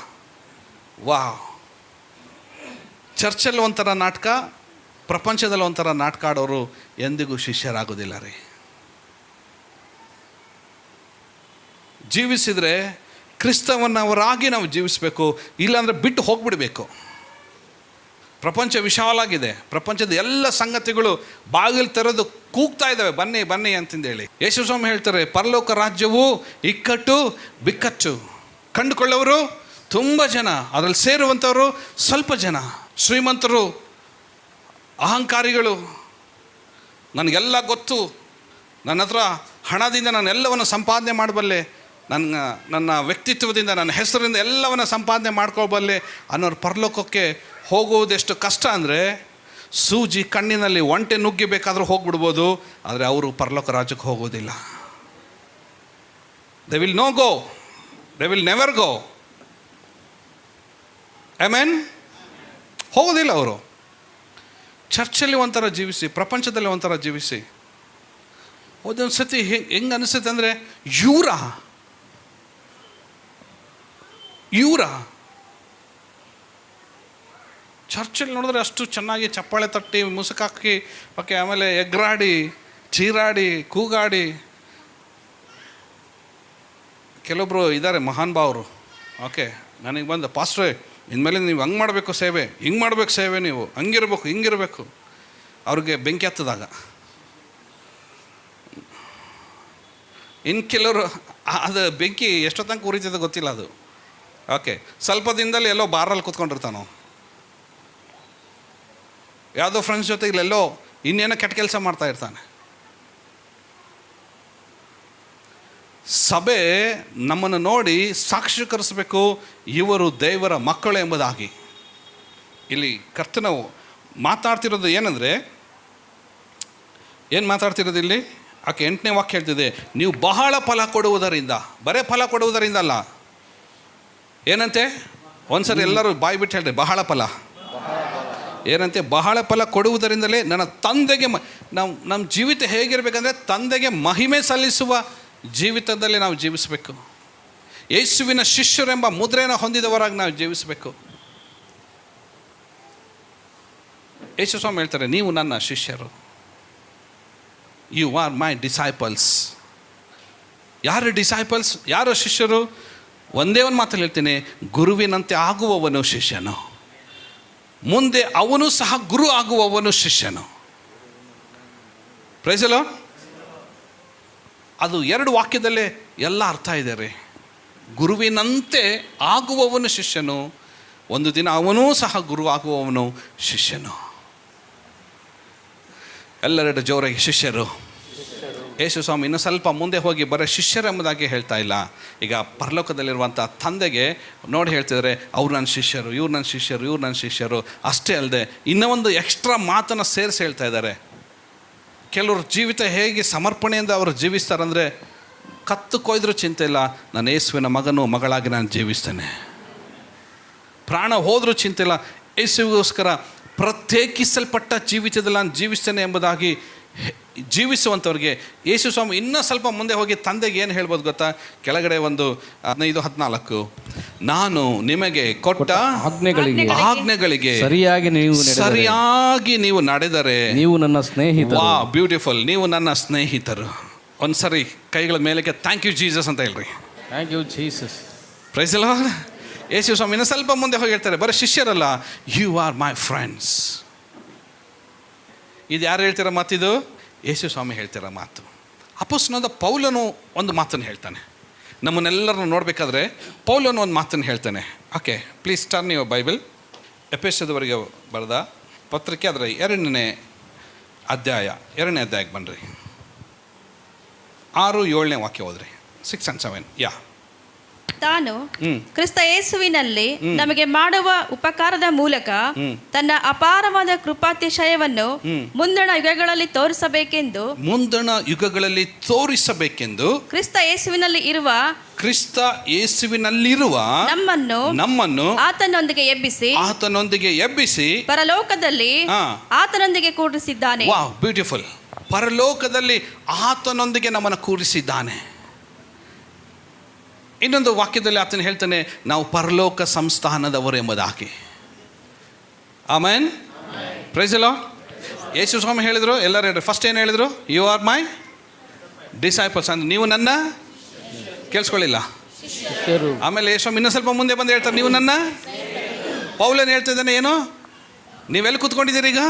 ಚರ್ಚಲ್ಲಿ ಒಂಥರ ನಾಟಕ, ಪ್ರಪಂಚದಲ್ಲಿ ಒಂಥರ ನಾಟಕ ಆಡೋರು ಎಂದಿಗೂ ಶಿಷ್ಯರಾಗೋದಿಲ್ಲ ರೀ. ಜೀವಿಸಿದರೆ ಕ್ರಿಸ್ತವನ್ನವರಾಗಿ ನಾವು ಜೀವಿಸಬೇಕು, ಇಲ್ಲಾಂದರೆ ಬಿಟ್ಟು ಹೋಗ್ಬಿಡಬೇಕು. ಪ್ರಪಂಚ ವಿಶಾಲಾಗಿದೆ, ಪ್ರಪಂಚದ ಎಲ್ಲ ಸಂಗತಿಗಳು ಬಾಗಿಲು ತೆರೆದು ಕೂಗ್ತಾ ಇದ್ದಾವೆ, ಬನ್ನಿ ಬನ್ನಿ ಅಂತಂದೇಳಿ. ಯೇಸು ಸ್ವಾಮಿ ಹೇಳ್ತಾರೆ, ಪರಲೋಕ ರಾಜ್ಯವು ಇಕ್ಕಟ್ಟು ಬಿಕ್ಕಟ್ಟು, ಕಂಡುಕೊಳ್ಳೋರು ತುಂಬ ಜನ, ಅದರಲ್ಲಿ ಸೇರುವಂಥವರು ಸ್ವಲ್ಪ ಜನ. ಶ್ರೀಮಂತರು, ಅಹಂಕಾರಿಗಳು, ನನಗೆಲ್ಲ ಗೊತ್ತು, ನನ್ನ ಹತ್ರ ಹಣದಿಂದ ನಾನು ಎಲ್ಲವನ್ನು ಸಂಪಾದನೆ ಮಾಡಬಲ್ಲೆ, ನನ್ನ ವ್ಯಕ್ತಿತ್ವದಿಂದ, ನನ್ನ ಹೆಸರಿಂದ ಎಲ್ಲವನ್ನು ಸಂಪಾದನೆ ಮಾಡ್ಕೊಳ್ಬಲ್ಲೆ ಅನ್ನೋರು ಪರಲೋಕಕ್ಕೆ ಹೋಗುವುದೆಷ್ಟು ಕಷ್ಟ ಅಂದರೆ, ಸೂಜಿ ಕಣ್ಣಿನಲ್ಲಿ ಒಂಟೆ ನುಗ್ಗಿಬೇಕಾದ್ರೂ ಹೋಗ್ಬಿಡ್ಬೋದು, ಆದರೆ ಅವರು ಪರಲೋಕ ರಾಜ್ಯಕ್ಕೆ ಹೋಗೋದಿಲ್ಲ. They will no go, they will never go. Amen. ಹೋಗೋದಿಲ್ಲ ಅವರು. ಚರ್ಚಲ್ಲಿ ಒಂಥರ ಜೀವಿಸಿ, ಪ್ರಪಂಚದಲ್ಲಿ ಒಂಥರ ಜೀವಿಸಿ. ಒಂದೊಂದು ಸತಿ ಹೆಂಗೆ ಅನಿಸುತ್ತೆ ಅಂದರೆ, ಇವರ ಚರ್ಚಲ್ಲಿ ನೋಡಿದ್ರೆ ಅಷ್ಟು ಚೆನ್ನಾಗಿ ಚಪ್ಪಾಳೆ ತಟ್ಟಿ ಮುಸುಕಾಕಿ, ಓಕೆ, ಆಮೇಲೆ ಎಗ್ರಾಡಿ, ಚೀರಾಡಿ, ಕೂಗಾಡಿ. ಕೆಲವೊಬ್ಬರು ಇದ್ದಾರೆ ಮಹಾನ್ ಭಾವರು, ಓಕೆ, ನನಗೆ ಬಂದು, ಪಾಸ್ಟ್ರೇ ಇನ್ಮೇಲೆ ನೀವು ಹಂಗೆ ಮಾಡಬೇಕು ಸೇವೆ, ಹಿಂಗೆ ಮಾಡಬೇಕು ಸೇವೆ, ನೀವು ಹಂಗಿರ್ಬೇಕು ಹಿಂಗಿರಬೇಕು. ಅವ್ರಿಗೆ ಬೆಂಕಿ ಹತ್ತದಾಗ ಇನ್ನು ಕೆಲವರು ಅದು ಬೆಂಕಿ ಎಷ್ಟೊತ್ತಂಗೆ ಉರಿತದೆ ಗೊತ್ತಿಲ್ಲ ಅದು. ಓಕೆ, ಸ್ವಲ್ಪ ದಿನದಲ್ಲಿ ಎಲ್ಲೋ ಬಾರಲ್ಲಿ ಕೂತ್ಕೊಂಡಿರ್ತಾನೋ, ಯಾವುದೋ ಫ್ರೆಂಡ್ಸ್ ಜೊತೆ ಇಲ್ಲೆಲ್ಲೋ ಇನ್ನೇನೋ ಕೆಟ್ಟ ಕೆಲಸ ಮಾಡ್ತಾ ಇರ್ತಾನೆ. ಸಭೆ ನಮ್ಮನ್ನು ನೋಡಿ ಸಾಕ್ಷೀಕರಿಸಬೇಕು, ಇವರು ದೇವರ ಮಕ್ಕಳು ಎಂಬುದಾಗಿ. ಇಲ್ಲಿ ಕರ್ತನ ಮಾತಾಡ್ತಿರೋದು ಏನಂದರೆ, ಏನು ಮಾತಾಡ್ತಿರೋದು ಇಲ್ಲಿ? ಆಕೆ 8ನೇ ವಾಕ್ಯ ಹೇಳ್ತಿದೆ, ನೀವು ಬಹಳ ಫಲ ಕೊಡುವುದರಿಂದ, ಬರೇ ಫಲ ಕೊಡುವುದರಿಂದ ಅಲ್ಲ, ಏನಂತೆ? ಒಂದ್ಸರಿ ಎಲ್ಲರೂ ಬಾಯಿ ಬಿಟ್ಟು ಹೇಳ್ರಿ, ಬಹಳ ಫಲ. ಏನಂತೆ? ಬಹಳ ಫಲ ಕೊಡುವುದರಿಂದಲೇ ನನ್ನ ತಂದೆಗೆ ನಮ್ಮ ಜೀವಿತ ಹೇಗಿರಬೇಕಂದ್ರೆ, ತಂದೆಗೆ ಮಹಿಮೆ ಸಲ್ಲಿಸುವ ಜೀವಿತದಲ್ಲಿ ನಾವು ಜೀವಿಸಬೇಕು. ಯೇಸುವಿನ ಶಿಷ್ಯರೆಂಬ ಮುದ್ರೆಯನ್ನು ಹೊಂದಿದವರಾಗಿ ನಾವು ಜೀವಿಸಬೇಕು. ಯೇಸು ಸ್ವಾಮಿ ಹೇಳ್ತಾರೆ, ನೀವು ನನ್ನ ಶಿಷ್ಯರು, ಯು ಆರ್ ಮೈ ಡಿಸೈಪಲ್ಸ್. ಯಾರು ಡಿಸೈಪಲ್ಸ್? ಯಾರು ಶಿಷ್ಯರು? ಒಂದೇ ಒಂದು ಮಾತಲ್ಲಿ ಹೇಳ್ತೀನಿ, ಗುರುವಿನಂತೆ ಆಗುವವನು ಶಿಷ್ಯನು, ಮುಂದೆ ಅವನು ಸಹ ಗುರು ಆಗುವವನು ಶಿಷ್ಯನು. Praise the lord. ಅದು 2 ವಾಕ್ಯದಲ್ಲೇ ಎಲ್ಲ ಅರ್ಥ ಇದೆ ರೀ. ಗುರುವಿನಂತೆ ಆಗುವವನು ಶಿಷ್ಯನು, ಒಂದು ದಿನ ಅವನೂ ಸಹ ಗುರು ಆಗುವವನು ಶಿಷ್ಯನು. ಎಲ್ಲರೆಡೆ ಜೋರಾಗಿ ಶಿಷ್ಯರು. ಯೇಸು ಸ್ವಾಮಿ ಇನ್ನೂ ಸ್ವಲ್ಪ ಮುಂದೆ ಹೋಗಿ ಬರೀ ಶಿಷ್ಯರೆಂಬುದಾಗಿ ಹೇಳ್ತಾ ಇಲ್ಲ. ಈಗ ಪರಲೋಕದಲ್ಲಿರುವಂಥ ತಂದೆಗೆ ನೋಡಿ ಹೇಳ್ತಿದ್ದಾರೆ, ಅವ್ರು ನನ್ನ ಶಿಷ್ಯರು, ಇವ್ರು ನನ್ನ ಶಿಷ್ಯರು, ಇವ್ರು ನನ್ನ ಶಿಷ್ಯರು. ಅಷ್ಟೇ ಅಲ್ಲದೆ ಇನ್ನೂ ಒಂದು ಎಕ್ಸ್ಟ್ರಾ ಮಾತನ್ನು ಸೇರಿಸಿ ಹೇಳ್ತಾ ಇದ್ದಾರೆ. ಕೆಲವ್ರ ಜೀವಿತ ಹೇಗೆ ಸಮರ್ಪಣೆಯಿಂದ ಅವರು ಜೀವಿಸ್ತಾರಂದರೆ, ಕತ್ತು ಕೊಯ್ದರೂ ಚಿಂತೆ ಇಲ್ಲ, ನಾನು ಯೇಸುವಿನ ಮಗನು ಮಗಳಾಗಿ ನಾನು ಜೀವಿಸ್ತೇನೆ. ಪ್ರಾಣ ಹೋದರೂ ಚಿಂತೆ ಇಲ್ಲ, ಯೇಸುವಿಗೋಸ್ಕರ ಪ್ರತ್ಯೇಕಿಸಲ್ಪಟ್ಟ ಜೀವಿತದಲ್ಲಿ ನಾನು ಜೀವಿಸ್ತೇನೆ ಎಂಬುದಾಗಿ ಜೀವಿಸುವಂಥವ್ರಿಗೆ ಯೇಸು ಸ್ವಾಮಿ ಇನ್ನೂ ಸ್ವಲ್ಪ ಮುಂದೆ ಹೋಗಿ ತಂದೆಗೆ ಏನು ಹೇಳ್ಬೋದು ಗೊತ್ತಾ? ಕೆಳಗಡೆ ಒಂದು 15:14, ನಾನು ನಿಮಗೆ ಕೊಟ್ಟ ಆಜ್ಞೆಗಳಿಗೆ ಸರಿಯಾಗಿ ನೀವು ನಡೆದರೆ ನೀವು ನನ್ನ ಸ್ನೇಹಿತರು. ವಾ, ಬ್ಯೂಟಿಫುಲ್. ನೀವು ನನ್ನ ಸ್ನೇಹಿತರು. ಒಂದ್ಸರಿ ಕೈಗಳ ಮೇಲಕ್ಕೆ ಥ್ಯಾಂಕ್ ಯು ಜೀಸಸ್ ಅಂತ ಹೇಳ್ರಿ. Thank you Jesus. Praise the Lord. ಯೇಸು ಸ್ವಾಮಿ ಇನ್ನೂ ಸ್ವಲ್ಪ ಮುಂದೆ ಹೋಗಿ ಹೇಳ್ತಾರೆ, ಬರೀ ಶಿಷ್ಯರಲ್ಲ, ಯು ಆರ್ ಮೈ ಫ್ರೆಂಡ್ಸ್. ಇದು ಯಾರು ಹೇಳ್ತಿರೋ ಮಾತಿದು? ಯೇಸು ಸ್ವಾಮಿ ಹೇಳ್ತಿರೋ ಮಾತು. ಅಪೊಸ್ತಲನಾದ ಪೌಲನು ಒಂದು ಮಾತನ್ನು ಹೇಳ್ತಾನೆ. ನಮ್ಮನ್ನೆಲ್ಲರನ್ನು ನೋಡಬೇಕಾದ್ರೆ ಪೌಲನು ಒಂದು ಮಾತನ್ನು ಹೇಳ್ತಾನೆ. Okay, please turn your Bible. ಎಫೆಸದವರೆಗೆ ಬರೆದ ಪತ್ರಿಕೆ ಅದರ 2ನೇ ಅಧ್ಯಾಯಕ್ಕೆ ಬನ್ನಿರಿ. 6-7ನೇ ವಾಕ್ಯ ಹೋದ್ರಿ. 6 and 7. ಯಾ. ತಾನು ಕ್ರಿಸ್ತ ಯೇಸುವಿನಲ್ಲಿ ನಮಗೆ ಮಾಡುವ ಉಪಕಾರದ ಮೂಲಕ ತನ್ನ ಅಪಾರವಾದ ಕೃಪಾತಿಶಯವನ್ನು ಮುಂದಣ ಯುಗಗಳಲ್ಲಿ ತೋರಿಸಬೇಕೆಂದು ಕ್ರಿಸ್ತ ಯೇಸುವಿನಲ್ಲಿರುವ ನಮ್ಮನ್ನು ಆತನೊಂದಿಗೆ ಎಬ್ಬಿಸಿ ಪರಲೋಕದಲ್ಲಿ ಆತನೊಂದಿಗೆ ಕೂರಿಸಿದ್ದಾನೆ. Wow, beautiful. ಪರಲೋಕದಲ್ಲಿ ಆತನೊಂದಿಗೆ ನಮ್ಮನ್ನು ಕೂರಿಸಿದ್ದಾನೆ. ಇನ್ನೊಂದು ವಾಕ್ಯದಲ್ಲಿ ಆತನು ಹೇಳ್ತಾನೆ, ನಾವು ಪರಲೋಕ ಸಂಸ್ಥಾನದವರು ಎಂಬುದಾಗಿ. ಆಮೆನ್. Praise the Lord. ಯೇಸು ಸ್ವಾಮಿ ಹೇಳಿದರು, ಎಲ್ಲರೂ ಫಸ್ಟ್ ಏನು ಹೇಳಿದರು? You are my disciples. ಅಂದ್ರೆ ನೀವು ನನ್ನ, ಕೇಳಿಸ್ಕೊಳ್ಳಿಲ್ಲ. ಆಮೇಲೆ ಯೇಸು ಸ್ವಾಮಿ ಇನ್ನೂ ಸ್ವಲ್ಪ ಮುಂದೆ ಬಂದು ಹೇಳ್ತಾರೆ, ನೀವು ನನ್ನ. ಪೌಲನ್ ಹೇಳ್ತಿದ್ದಾನೆ, ಏನು? ನೀವೆಲ್ಲಿ ಕೂತ್ಕೊಂಡಿದ್ದೀರಿ ಈಗ?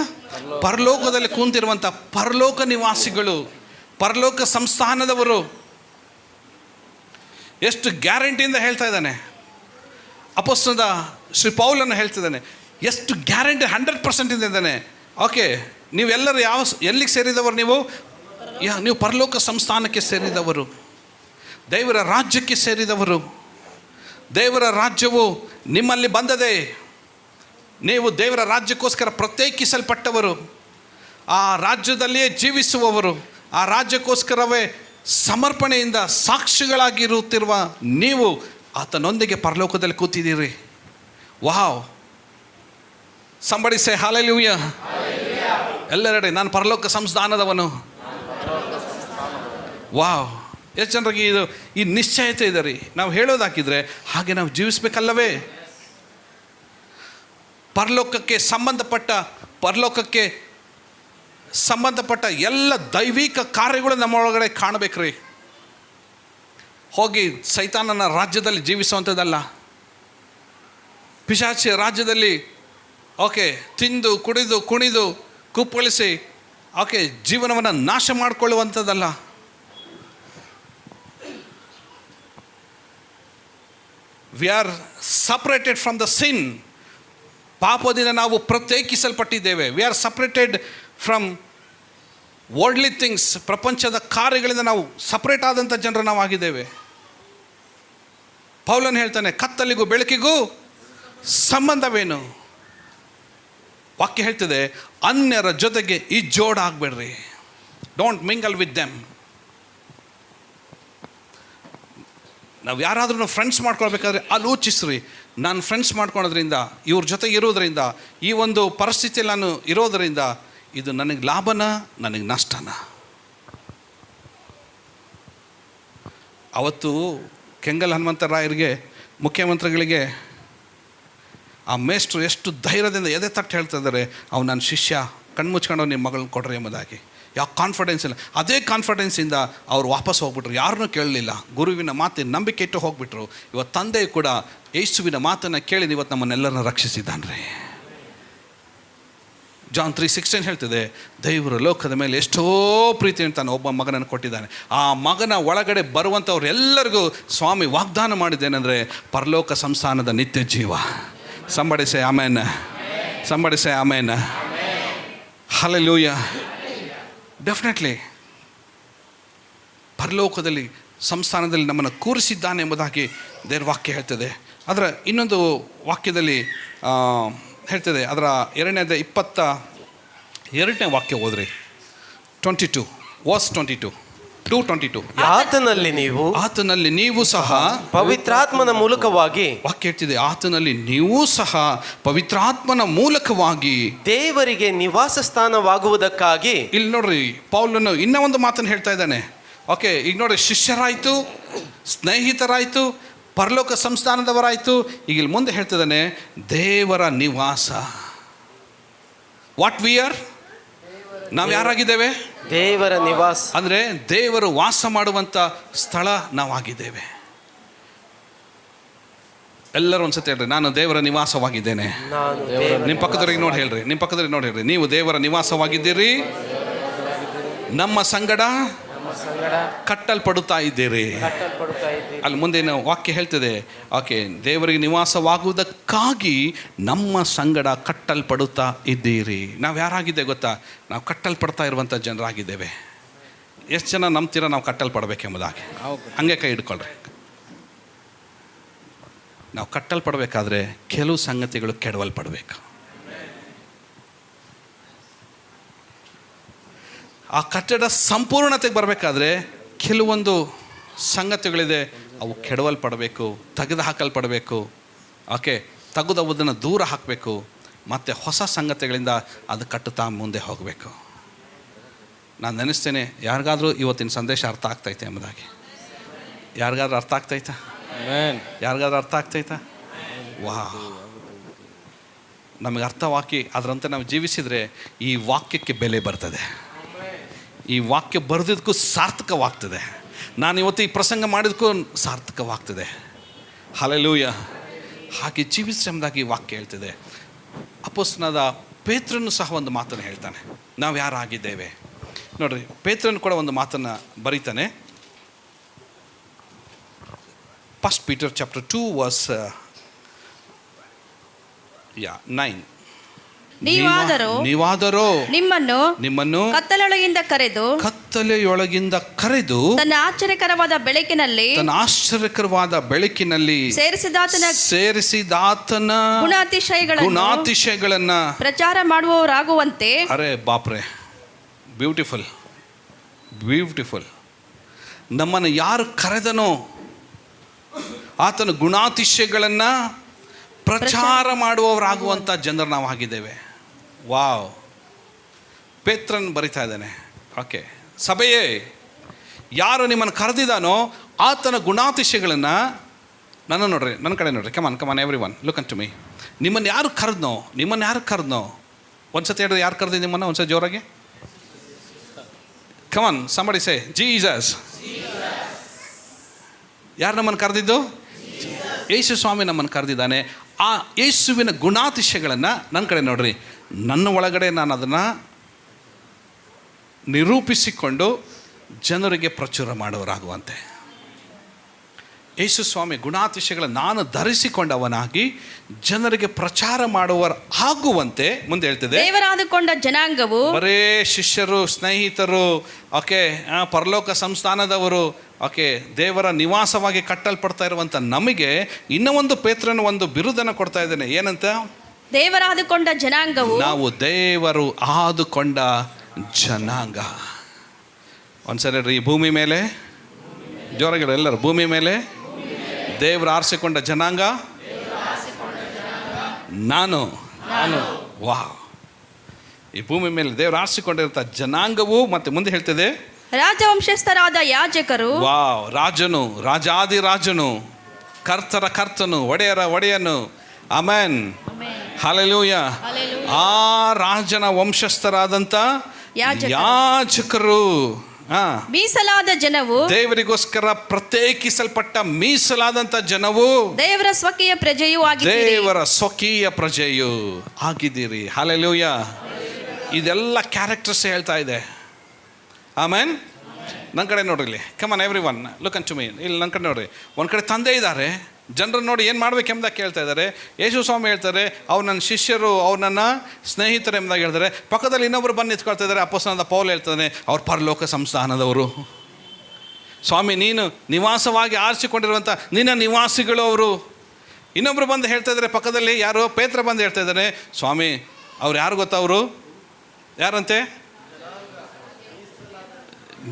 ಪರಲೋಕದಲ್ಲಿ ಕೂತಿರುವಂಥ ಪರಲೋಕ ನಿವಾಸಿಗಳು, ಪರಲೋಕ ಸಂಸ್ಥಾನದವರು. ಎಷ್ಟು ಗ್ಯಾರಂಟಿಯಿಂದ ಹೇಳ್ತಾ ಇದ್ದಾನೆ. ಅಪೊಸ್ತಲನಾದ ಶ್ರೀ ಪೌಲನು ಹೇಳ್ತಿದ್ದಾನೆ, ಎಷ್ಟು ಗ್ಯಾರಂಟಿ, 100% ಇದ್ದಾನೆ. ಓಕೆ, ನೀವೆಲ್ಲರೂ ಎಲ್ಲಿಗೆ ಸೇರಿದವರು? ನೀವು ಪರಲೋಕ ಸಂಸ್ಥಾನಕ್ಕೆ ಸೇರಿದವರು, ದೇವರ ರಾಜ್ಯಕ್ಕೆ ಸೇರಿದವರು. ದೇವರ ರಾಜ್ಯವು ನಿಮ್ಮಲ್ಲಿ ಬಂದದೆ. ನೀವು ದೇವರ ರಾಜ್ಯಕ್ಕೋಸ್ಕರ ಪ್ರತ್ಯೇಕಿಸಲ್ಪಟ್ಟವರು, ಆ ರಾಜ್ಯದಲ್ಲಿಯೇ ಜೀವಿಸುವವರು, ಆ ರಾಜ್ಯಕ್ಕೋಸ್ಕರವೇ ಸಮರ್ಪಣೆಯಿಂದ ಸಾಕ್ಷಿಗಳಾಗಿರುತ್ತಿರುವ ನೀವು ಆತನೊಂದಿಗೆ ಪರಲೋಕದಲ್ಲಿ ಕೂತಿದ್ದೀರಿ. Wow, somebody say hallelujah. ಎಲ್ಲರೆಡೆ ನಾನು ಪರಲೋಕ ಸಂಸ್ಥಾನದವನು. ವಾವ್, ಎಷ್ಟು ಜನರಿಗೆ ಈ ನಿಶ್ಚಯತೆ ಇದೆ ರೀ. ನಾವು ಹೇಳೋದಾಕಿದ್ರೆ ಹಾಗೆ ನಾವು ಜೀವಿಸ್ಬೇಕಲ್ಲವೇ? ಪರಲೋಕಕ್ಕೆ ಸಂಬಂಧಪಟ್ಟ ಎಲ್ಲ ದೈವಿಕ ಕಾರ್ಯಗಳು ನಮ್ಮ ಒಳಗಡೆ ಕಾಣಬೇಕ್ರಿ. ಹೋಗಿ ಸೈತಾನನ ರಾಜ್ಯದಲ್ಲಿ ಜೀವಿಸುವಂಥದ್ದಲ್ಲ, ಪಿಶಾಚಿ ರಾಜ್ಯದಲ್ಲಿ ಓಕೆ ತಿಂದು ಕುಡಿದು ಕುಣಿದು ಕುಪ್ಪಳಿಸಿ ಓಕೆ ಜೀವನವನ್ನು ನಾಶ ಮಾಡಿಕೊಳ್ಳುವಂಥದ್ದಲ್ಲ. We are separated from the sin. ಪಾಪದಿಂದ ನಾವು ಪ್ರತ್ಯೇಕಿಸಲ್ಪಟ್ಟಿದ್ದೇವೆ. We are separated from worldly things. ಪ್ರಪಂಚದ ಕಾರ್ಯಗಳಿಂದ ನಾವು ಸಪ್ರೇಟ್ ಆದಂಥ ಜನರು ನಾವು ಆಗಿದ್ದೇವೆ. ಪೌಲನು ಹೇಳ್ತಾನೆ, ಕತ್ತಲಿಗೂ ಬೆಳಕಿಗೂ ಸಂಬಂಧವೇನು? ವಾಕ್ಯ ಹೇಳ್ತದೆ, ಅನ್ಯರ ಜೊತೆಗೆ ಈ ಜೋಡಾಗಬೇಡ್ರಿ. Don't mingle with them. ನಾವು ಯಾರಾದ್ರೂ ಫ್ರೆಂಡ್ಸ್ ಮಾಡ್ಕೊಳ್ಬೇಕಾದ್ರೆ ಆಲೋಚಿಸ್ರಿ, ನಾನು ಫ್ರೆಂಡ್ಸ್ ಮಾಡ್ಕೊಳೋದ್ರಿಂದ, ಇವ್ರ ಜೊತೆಗೆ ಇರೋದ್ರಿಂದ, ಈ ಒಂದು ಪರಿಸ್ಥಿತಿಯಲ್ಲಿ ನಾನು ಇರೋದರಿಂದ ಇದು ನನಗೆ ಲಾಭನ, ನನಗೆ ನಷ್ಟನ? ಅವತ್ತು ಕೆಂಗಲ್ ಹನುಮಂತರಾಯರಿಗೆ, ಮುಖ್ಯಮಂತ್ರಿಗಳಿಗೆ ಆ ಮೇಷ್ಟ್ರು ಎಷ್ಟು ಧೈರ್ಯದಿಂದ ಎದೆ ತಟ್ಟು ಹೇಳ್ತಾ ಇದ್ದಾರೆ, ಅವ್ನು ನನ್ನ ಶಿಷ್ಯ, ಕಣ್ಮುಚ್ಕೊಂಡು ನಿಮ್ಮ ಮಗಳನ್ನ ಕೊಡ್ರಿ ಎಂಬುದಾಗಿ. ಯಾವ ಕಾನ್ಫಿಡೆನ್ಸ್ ಇಲ್ಲ. ಅದೇ ಕಾನ್ಫಿಡೆನ್ಸಿಂದ ಅವ್ರು ವಾಪಸ್ ಹೋಗ್ಬಿಟ್ರು, ಯಾರನ್ನೂ ಕೇಳಲಿಲ್ಲ. ಗುರುವಿನ ಮಾತಿನ ನಂಬಿಕೆ ಇಟ್ಟು ಹೋಗ್ಬಿಟ್ರು. ಇವತ್ತು ತಂದೆ ಕೂಡ ಯೇಸುವಿನ ಮಾತನ್ನು ಕೇಳಿ ಇವತ್ತು ನಮ್ಮನ್ನೆಲ್ಲರನ್ನ ರಕ್ಷಿಸಿದ್ದಾನ್ರಿ. ಜಾನ್ 3:16 ಹೇಳ್ತಿದೆ, ದೇವರು ಲೋಕದ ಮೇಲೆ ಎಷ್ಟೋ ಪ್ರೀತಿಯನ್ನು ತಾನು ಒಬ್ಬ ಮಗನನ್ನು ಕೊಟ್ಟಿದ್ದಾನೆ. ಆ ಮಗನ ಒಳಗಡೆ ಬರುವಂಥವ್ರೆಲ್ಲರಿಗೂ ಸ್ವಾಮಿ ವಾಗ್ದಾನ ಮಾಡಿದ್ದೇನೆಂದರೆ ಪರಲೋಕ ಸಂಸ್ಥಾನದ ನಿತ್ಯ ಜೀವ. Somebody say amen. Somebody say amen. Hallelujah. Definitely. ಪರಲೋಕದಲ್ಲಿ ಸಂಸ್ಥಾನದಲ್ಲಿ ನಮ್ಮನ್ನು ಕೂರಿಸಿದ್ದಾನೆ ಎಂಬುದಾಗಿ ದೇವರ ವಾಕ್ಯ ಹೇಳ್ತದೆ. ಅದರ ಇನ್ನೊಂದು ವಾಕ್ಯದಲ್ಲಿ ಹೇಳ್ತದೆ, ಅದರ 22ನೇ ವಾಕ್ಯ ಓದ್ರಿ. 22 ವರ್ಸ್ 2:22. ಆತನಲ್ಲಿ ನೀವು ಸಹ ಪವಿತ್ರಾತ್ಮನ ಮೂಲಕವಾಗಿ, ವಾಕ್ಯ ಹೇಳ್ತಿದೆ, ಆತನಲ್ಲಿ ನೀವು ಸಹ ಪವಿತ್ರಾತ್ಮನ ಮೂಲಕವಾಗಿ ದೇವರಿಗೆ ನಿವಾಸ ಸ್ಥಾನವಾಗುವುದಕ್ಕಾಗಿ. ಇಲ್ಲಿ ನೋಡ್ರಿ, ಪೌಲನು ಇನ್ನೂ ಒಂದು ಮಾತನ್ನು ಹೇಳ್ತಾ ಇದ್ದಾನೆ. ಓಕೆ, ಈಗ ನೋಡ್ರಿ, ಶಿಷ್ಯರಾಯಿತು, ಸ್ನೇಹಿತರಾಯಿತು, ಪರಲೋಕ ಸಂಸ್ಥಾನದವರಾಯಿತು. ಈಗ ಇಲ್ಲಿ ಮುಂದೆ ಹೇಳ್ತಿದ್ದಾನೆ, ದೇವರ ನಿವಾಸ. ವಾಟ್ ವಿ ಆರ್, ನಾವು ಯಾರಾಗಿದ್ದೇವೆ? ದೇವರ ನಿವಾಸ ಅಂದರೆ ದೇವರು ವಾಸ ಮಾಡುವಂಥ ಸ್ಥಳ ನಾವಾಗಿದ್ದೇವೆ. ಎಲ್ಲರೂ ಒಂದ್ಸತಿ ಹೇಳ್ರಿ, ನಾನು ದೇವರ ನಿವಾಸವಾಗಿದ್ದೇನೆ. ನಿಮ್ಮ ಪಕ್ಕದವರಿಗೆ ನೋಡಿ ಹೇಳ್ರಿ, ನೀವು ದೇವರ ನಿವಾಸವಾಗಿದ್ದೀರಿ, ನಮ್ಮ ಸಂಗಡ ಕಟ್ಟಲ್ಪಡುತ್ತಾ ಇದ್ದೀರಿ. ಅಲ್ಲಿ ಮುಂದೇನು ವಾಕ್ಯ ಹೇಳ್ತದೆ, ಓಕೆ, ದೇವರಿಗೆ ನಿವಾಸವಾಗುವುದಕ್ಕಾಗಿ ನಮ್ಮ ಸಂಗಡ ಕಟ್ಟಲ್ಪಡುತ್ತಾ ಇದ್ದೀರಿ. ನಾವು ಯಾರಾಗಿದ್ದೇವೆ ಗೊತ್ತಾ? ನಾವು ಕಟ್ಟಲ್ಪಡ್ತಾ ಇರುವಂಥ ಜನರಾಗಿದ್ದೇವೆ. ಎಷ್ಟು ಜನ ನಂಬ್ತೀರ ನಾವು ಕಟ್ಟಲ್ಪಡಬೇಕೆಂಬುದಾಗಿ? ಹಂಗೆ ಕೈ ಹಿಡ್ಕೊಳ್ರಿ. ನಾವು ಕಟ್ಟಲ್ಪಡಬೇಕಾದ್ರೆ ಕೆಲವು ಸಂಗತಿಗಳು ಕೆಡವಲ್ಪಡಬೇಕು. ಆ ಕಟ್ಟಡ ಸಂಪೂರ್ಣತೆಗೆ ಬರಬೇಕಾದ್ರೆ ಕೆಲವೊಂದು ಸಂಗತಿಗಳಿದೆ, ಅವು ಕೆಡವಲ್ಪಡಬೇಕು, ತೆಗೆದು ಹಾಕಲ್ಪಡಬೇಕು. ಓಕೆ, ತೆಗೆದವುದನ್ನು ದೂರ ಹಾಕಬೇಕು, ಮತ್ತು ಹೊಸ ಸಂಗತಿಗಳಿಂದ ಅದು ಕಟ್ಟುತ್ತಾ ಮುಂದೆ ಹೋಗಬೇಕು. ನಾನು ನೆನೆಸ್ತೇನೆ, ಯಾರಿಗಾದರೂ ಇವತ್ತಿನ ಸಂದೇಶ ಅರ್ಥ ಆಗ್ತೈತೆ ಎಂಬುದಾಗಿ. ಯಾರಿಗಾದ್ರೂ ಅರ್ಥ ಆಗ್ತೈತಾ? ಯಾರಿಗಾದ್ರೂ ಅರ್ಥ ಆಗ್ತೈತಾ? ವಾ, ನಮಗೆ ಅರ್ಥವಾಕಿ ಅದರಂತೆ ನಾವು ಜೀವಿಸಿದರೆ ಈ ವಾಕ್ಯಕ್ಕೆ ಬೆಲೆ ಬರ್ತದೆ. ಈ ವಾಕ್ಯ ಬರೆದಿದ್ದಕ್ಕೂ ಸಾರ್ಥಕವಾಗ್ತದೆ. ನಾನು ಇವತ್ತು ಈ ಪ್ರಸಂಗ ಮಾಡಿದಕ್ಕೂ ಸಾರ್ಥಕವಾಗ್ತದೆ. ಹಲ್ಲೆಲೂಯ. ಹಾಗೆ ಜೀವಿಸ್ರಿ ಎಂಬುದಾಗಿ ವಾಕ್ಯ ಹೇಳ್ತಿದೆ. ಅಪೊಸ್ತಲನಾದ ಪೇತ್ರನು ಸಹ ಒಂದು ಮಾತನ್ನು ಹೇಳ್ತಾನೆ, ನಾವು ಯಾರಾಗಿದ್ದೇವೆ ನೋಡ್ರಿ. ಪೇತ್ರನು ಕೂಡ ಒಂದು ಮಾತನ್ನು ಬರೀತಾನೆ. 1 Peter chapter 2 verse 9. ನೀವಾದರೂ ನಿಮ್ಮನ್ನು ಕತ್ತಲೆಯೊಳಗಿಂದ ಕರೆದು ತನ್ನ ಆಶ್ಚರ್ಯಕರವಾದ ಬೆಳಕಿನಲ್ಲಿ ಸೇರಿಸಿದಾತನ ಗುಣಾತಿಶಯಗಳನ್ನ ಪ್ರಚಾರ ಮಾಡುವವರಾಗುವಂತೆ. ಅರೆ ಬಾಪ್ರೆ, ಬ್ಯೂಟಿಫುಲ್. ನಮ್ಮನ್ನು ಯಾರು ಕರೆದನೋ ಆತನ ಗುಣಾತಿಶಯಗಳನ್ನ ಪ್ರಚಾರ ಮಾಡುವವರಾಗುವಂಥ ಜನರು ನಾವು ಆಗಿದ್ದೇವೆ. ವಾವ್, ಪೇತ್ರನ್ ಬರಿತಾ ಇದ್ದಾನೆ. ಓಕೆ, ಸಭೆಯೇ, ಯಾರು ನಿಮ್ಮನ್ನು ಕರೆದಿದ್ದಾನೋ ಆತನ ಗುಣಾತಿಶಯಗಳನ್ನು ನೋಡ್ರಿ, ನನ್ನ ಕಡೆ ನೋಡ್ರಿ. Come on everyone, look unto me. ನಿಮ್ಮನ್ನು ಯಾರು ಕರೆದ್ನೋ ಒಂದ್ಸತಿ ಹೇಳ್ರಿ, ಯಾರು ಕರೆದಿ ನಿಮ್ಮನ್ನು? ಒಂದ್ಸತಿ ಜೋರಾಗಿ ಕಮಾನ್, somebody say ಜೀಸಸ್. ಯಾರು ನಮ್ಮನ್ನು ಕರೆದಿದ್ದು? ಯೇಸು ಸ್ವಾಮಿ ನಮ್ಮನ್ನು ಕರೆದಿದ್ದಾನೆ. ಆ ಯೇಸುವಿನ ಗುಣಾತಿಶಯಗಳನ್ನು ನನ್ನ ಕಡೆ ನೋಡ್ರಿ, ನನ್ನ ಒಳಗಡೆ ನಾನು ಅದನ್ನು ನಿರೂಪಿಸಿಕೊಂಡು ಜನರಿಗೆ ಪ್ರಚುರ ಮಾಡೋರಾಗುವಂತೆ. ಯೇಸು ಸ್ವಾಮಿ ಗುಣಾತಿಶಯಗಳನ್ನು ನಾನು ಧರಿಸಿಕೊಂಡವನಾಗಿ ಜನರಿಗೆ ಪ್ರಚಾರ ಮಾಡುವವರು ಆಗುವಂತೆ ಮುಂದೆ ಹೇಳ್ತಿದೆ. ದೇವರಾದುಕೊಂಡ ಜನಾಂಗವು ಬರೇ ಶಿಷ್ಯರು, ಸ್ನೇಹಿತರು, ಓಕೆ, ಪರಲೋಕ ಸಂಸ್ಥಾನದವರು, ಓಕೆ, ದೇವರ ನಿವಾಸವಾಗಿ ಕಟ್ಟಲ್ಪಡ್ತಾ ಇರುವಂಥ ನಮಗೆ ಇನ್ನೂ ಒಂದು ಪೇತ್ರನ ಒಂದು ಬಿರುದನ್ನು ಕೊಡ್ತಾ ಇದ್ದೇನೆ. ಏನಂತ? ದೇವರಾದುಕೊಂಡ ಜನಾಂಗವು. ನಾವು ದೇವರು ಆದುಕೊಂಡ ಜನಾಂಗ. ಒಂದ್ಸರಿ ಹೇಳ್ರಿ, ಈ ಭೂಮಿ ಮೇಲೆ ಜೋರಾಗಿ ಎಲ್ಲರೂ, ಭೂಮಿ ಮೇಲೆ ದೇವರು ಆರಿಸಿಕೊಂಡ ಜನಾಂಗ ನಾನು. ವಾ, ಈ ಭೂಮಿ ಮೇಲೆ ದೇವರು ಆರಿಸಿಕೊಂಡಿರುತ್ತ ಜನಾಂಗವು. ಮತ್ತೆ ಮುಂದೆ ಹೇಳ್ತಿದೆ, ರಾಜವಂಶಸ್ಥರಾದ ಯಾಜಕರು. ವಾವ್, ರಾಜನು, ರಾಜಾದಿರಾಜನು, ಕರ್ತನ ಕರ್ತನು, ಒಡೆಯರ ಒಡೆಯನು. Amen, hallelujah. ಆ ರಾಜನ ವಂಶಸ್ಥರಾದಂಥ ಯಾಜಕರು, ಮೀಸಲಾದ ಜನವು, ದೇವರಿಗೋಸ್ಕರ ಪ್ರತ್ಯೇಕಿಸಲ್ಪಟ್ಟ ಮೀಸಲಾದಂಥ ಜನವು, ದೇವರ ಸ್ವಕೀಯ ಪ್ರಜೆಯೂ ಆಗಿದ್ದೀರಿ. ಹಲ್ಲೆಲೂಯ. ಇದೆಲ್ಲ ಕ್ಯಾರೆಕ್ಟರ್ಸ್ ಹೇಳ್ತಾ ಇದೆ. ಆಮೇನ್. ನನ್ನ ಕಡೆ ನೋಡ್ರಿ, ಇಲ್ಲಿ come on everyone, look unto me. ಇಲ್ಲಿ ನನ್ನ ಕಡೆ ನೋಡ್ರಿ, ಒಂದು ಕಡೆ ತಂದೆ ಇದ್ದಾರೆ, ಜನರನ್ನು ನೋಡಿ ಏನು ಮಾಡ್ಬೇಕೆಂಬುದಾಗಿ ಕೇಳ್ತಾ ಇದ್ದಾರೆ. ಯೇಸು ಸ್ವಾಮಿ ಹೇಳ್ತಾರೆ, ಅವ್ರು ನನ್ನ ಶಿಷ್ಯರು, ಅವ್ರು ನನ್ನ ಸ್ನೇಹಿತರು ಎಂಬುದಾಗಿ ಹೇಳ್ತಾರೆ. ಪಕ್ಕದಲ್ಲಿ ಇನ್ನೊಬ್ಬರು ಬಂದು ನಿಂತ್ಕೊಳ್ತಾ ಇದ್ದಾರೆ. ಅಪೊಸ್ತಲನಾದ ಪೌಲ್ ಹೇಳ್ತಾನೆ, ಅವ್ರು ಪರಲೋಕ ಸಂಸ್ಥಾನದವರು. ಸ್ವಾಮಿ ನೀನು ನಿವಾಸವಾಗಿ ಆರಿಸಿಕೊಂಡಿರುವಂಥ ನಿನ್ನ ನಿವಾಸಿಗಳು ಅವರು. ಇನ್ನೊಬ್ಬರು ಬಂದು ಹೇಳ್ತಾ ಇದ್ದಾರೆ ಪಕ್ಕದಲ್ಲಿ, ಯಾರು ಪೇತ್ರ ಬಂದು ಹೇಳ್ತಾ ಇದ್ದಾರೆ, ಸ್ವಾಮಿ ಅವ್ರು ಯಾರು ಗೊತ್ತಾ, ಅವರು ಯಾರಂತೆ?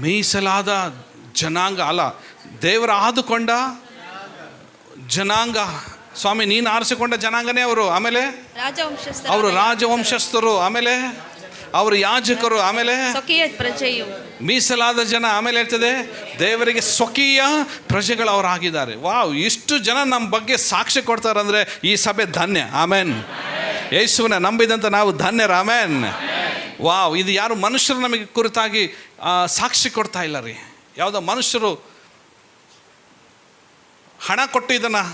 ಮೀಸಲಾದ ಜನಾಂಗ ಅಲ್ಲ, ದೇವರ ಆದುಕೊಂಡ ಜನಾಂಗ. ಸ್ವಾಮಿ ನೀನು ಆರಿಸಿಕೊಂಡ ಜನಾಂಗನೇ ಅವರು. ಆಮೇಲೆ ಅವರು ರಾಜವಂಶಸ್ಥರು, ಆಮೇಲೆ ಅವರು ಯಾಜಕರು, ಆಮೇಲೆ ಸ್ವಕೀಯ ಪ್ರಜೆಯು, ಮೀಸಲಾದ ಜನ. ಆಮೇಲೆ ಹೇಳ್ತದೆ ದೇವರಿಗೆ ಸ್ವಕೀಯ ಪ್ರಜೆಗಳು ಅವರಾಗಿದ್ದಾರೆ. ವಾವ್, ಇಷ್ಟು ಜನ ನಮ್ಮ ಬಗ್ಗೆ ಸಾಕ್ಷಿ ಕೊಡ್ತಾರೆ ಅಂದರೆ ಈ ಸಭೆ ಧನ್ಯ. ಆಮೇನ್. ಯೇಸುವನ್ನ ನಂಬಿದಂಥ ನಾವು ಧನ್ಯರ. ಆಮೇನ್. ವಾವ್, ಇದು ಯಾರು ಮನುಷ್ಯರು ನಮಗೆ ಕುರಿತಾಗಿ ಸಾಕ್ಷಿ ಕೊಡ್ತಾ ಇಲ್ಲ ರೀ. ಯಾವುದೋ ಮನುಷ್ಯರು ಹಣ ಕೊಟ್ಟು ಇದನ್ನು,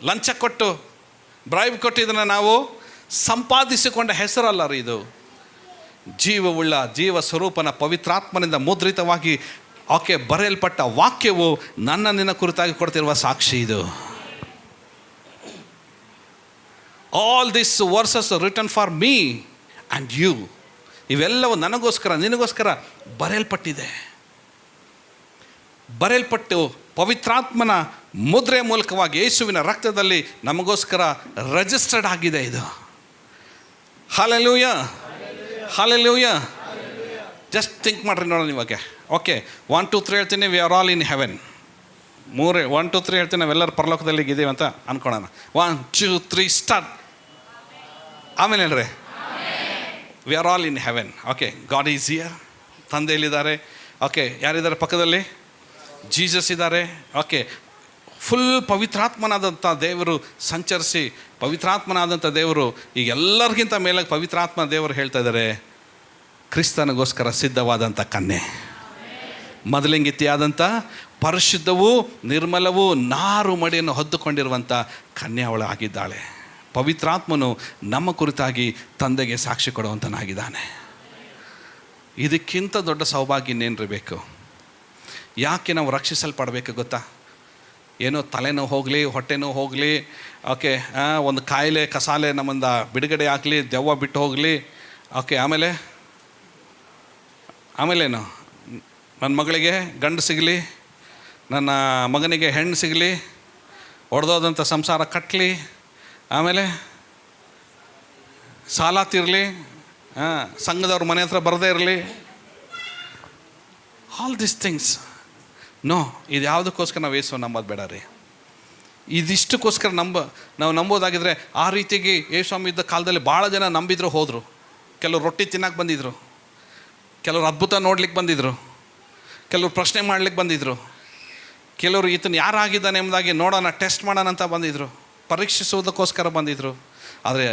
ಲಂಚ ಕೊಟ್ಟು, ಬ್ರೈಬ್ ಕೊಟ್ಟು ಇದನ್ನು ನಾವು ಸಂಪಾದಿಸಿಕೊಂಡ ಹೆಸರಲ್ಲ ರೀ ಇದು. ಜೀವವುಳ್ಳ ಜೀವ ಸ್ವರೂಪನ ಪವಿತ್ರಾತ್ಮನಿಂದ ಮುದ್ರಿತವಾಗಿ ಆಕೆ ಬರೆಯಲ್ಪಟ್ಟ ವಾಕ್ಯವು ನಿನ್ನ ಕುರಿತಾಗಿ ಕೊಡ್ತಿರುವ ಸಾಕ್ಷಿ ಇದು. All this verses written for me and you. ಇವೆಲ್ಲವೂ ನನಗೋಸ್ಕರ ನಿನಗೋಸ್ಕರ ಬರೆಯಲ್ಪಟ್ಟಿದೆ. ಬರೆಯಲ್ಪಟ್ಟು ಪವಿತ್ರಾತ್ಮನ ಮುದ್ರೆ ಮೂಲಕವಾಗಿ ಯೇಸುವಿನ ರಕ್ತದಲ್ಲಿ ನಮಗೋಸ್ಕರ ರಿಜಿಸ್ಟರ್ಡ್ ಆಗಿದೆ ಇದು. Hallelujah, hallelujah. ಜಸ್ಟ್ ಥಿಂಕ್ ಮಾಡ್ರಿ ನೋಡೋಣ ಇವಾಗ. ಓಕೆ, 1 2 3 ಹೇಳ್ತೀನಿ, V are all in Heaven. 1 2 3 ಹೇಳ್ತೀನಿ, ನಾವೆಲ್ಲರೂ ಪರಲೋಕದಲ್ಲಿ ಇದ್ದೀವಿ ಅಂತ ಅನ್ಕೊಳ್ಳೋಣ. 1 2 3 ಸ್ಟಾರ್ಟ್. ಆಮೇಲೆ ಹೇಳ್ರಿ, we are all in heaven. Okay, God is here. ತಂದೆಯಲ್ಲಿದ್ದಾರೆ. ಓಕೆ, ಯಾರಿದ್ದಾರೆ ಪಕ್ಕದಲ್ಲಿ? ಜೀಸಸ್ ಇದ್ದಾರೆ. ಓಕೆ, ಫುಲ್ ಪವಿತ್ರಾತ್ಮನಾದಂಥ ದೇವರು ಸಂಚರಿಸಿ, ಪವಿತ್ರಾತ್ಮನಾದಂಥ ದೇವರು ಈಗ ಎಲ್ಲರಿಗಿಂತ ಮೇಲೆ ಪವಿತ್ರಾತ್ಮ ದೇವರು ಹೇಳ್ತಾ ಇದ್ದಾರೆ, ಕ್ರಿಸ್ತನಿಗೋಸ್ಕರ ಸಿದ್ಧವಾದಂಥ ಕನ್ಯೆ, ಮೊದಲಿಂಗಿತಿಯಾದಂಥ ಪರಿಶುದ್ಧವೂ ನಿರ್ಮಲವೂ ನಾರು ಮಡಿಯನ್ನು ಹೊದ್ದುಕೊಂಡಿರುವಂಥ ಕನ್ಯೆ ಅವಳು ಆಗಿದ್ದಾಳೆ. ಪವಿತ್ರಾತ್ಮನು ನಮ್ಮ ಕುರಿತಾಗಿ ತಂದೆಗೆ ಸಾಕ್ಷಿ ಕೊಡುವಂತನಾಗಿದ್ದಾನೆ. ಇದಕ್ಕಿಂತ ದೊಡ್ಡ ಸೌಭಾಗ್ಯ ಇನ್ನೇನ್ರಿ ಬೇಕು? ಯಾಕೆ ನಾವು ರಕ್ಷಿಸಲ್ಪಡಬೇಕು ಗೊತ್ತಾ? ಏನೋ ತಲೆನೋವು ಹೋಗಲಿ, ಹೊಟ್ಟೆ ನೋವು ಹೋಗಲಿ, ಓಕೆ, ಒಂದು ಕಾಯಿಲೆ ಕಸಾಲೆ ನಮ್ಮಿಂದ ಬಿಡುಗಡೆ ಆಗಲಿ, ದೆವ್ವ ಬಿಟ್ಟು ಹೋಗಲಿ, ಓಕೆ, ಆಮೇಲೇನು ನನ್ನ ಮಗಳಿಗೆ ಗಂಡು ಸಿಗಲಿ, ನನ್ನ ಮಗನಿಗೆ ಹೆಣ್ಣು ಸಿಗಲಿ, ಒಡೆದೋದಂಥ ಸಂಸಾರ ಕಟ್ಟಲಿ, ಆಮೇಲೆ ಸಾಲ ತೀರಲಿ, ಸಂಘದವ್ರ ಮನೆ ಹತ್ರ ಬರದೇ ಇರಲಿ, ಆಲ್ ದಿಸ್ ಥಿಂಗ್ಸ್. ನೋ, ಇದು ಯಾವುದಕ್ಕೋಸ್ಕರ ನಾವು ಯೇಸು ನಂಬೋದು ಬೇಡ ರೀ. ಇದಿಷ್ಟಕ್ಕೋಸ್ಕರ ನಾವು ನಂಬೋದಾಗಿದ್ರೆ ಆ ರೀತಿಯಾಗಿ ಯೇಸುಸ್ವಾಮಿ ಇದ್ದ ಕಾಲದಲ್ಲಿ ಭಾಳ ಜನ ನಂಬಿದ್ರು, ಹೋದರು. ಕೆಲವರು ರೊಟ್ಟಿ ತಿನ್ನಕ್ಕೆ ಬಂದಿದ್ರು, ಕೆಲವರು ಅದ್ಭುತ ನೋಡ್ಲಿಕ್ಕೆ ಬಂದಿದ್ರು, ಕೆಲವರು ಪ್ರಶ್ನೆ ಮಾಡ್ಲಿಕ್ಕೆ ಬಂದಿದ್ರು, ಕೆಲವರು ಈತನ ಯಾರಾಗಿದ್ದಾನೆ ಎಂಬುದಾಗಿ ನೋಡೋಣ, ಟೆಸ್ಟ್ ಮಾಡೋಣ ಅಂತ ಬಂದಿದ್ರು, ಪರೀಕ್ಷಿಸುವುದಕ್ಕೋಸ್ಕರ ಬಂದಿದ್ರು. ಆದರೆ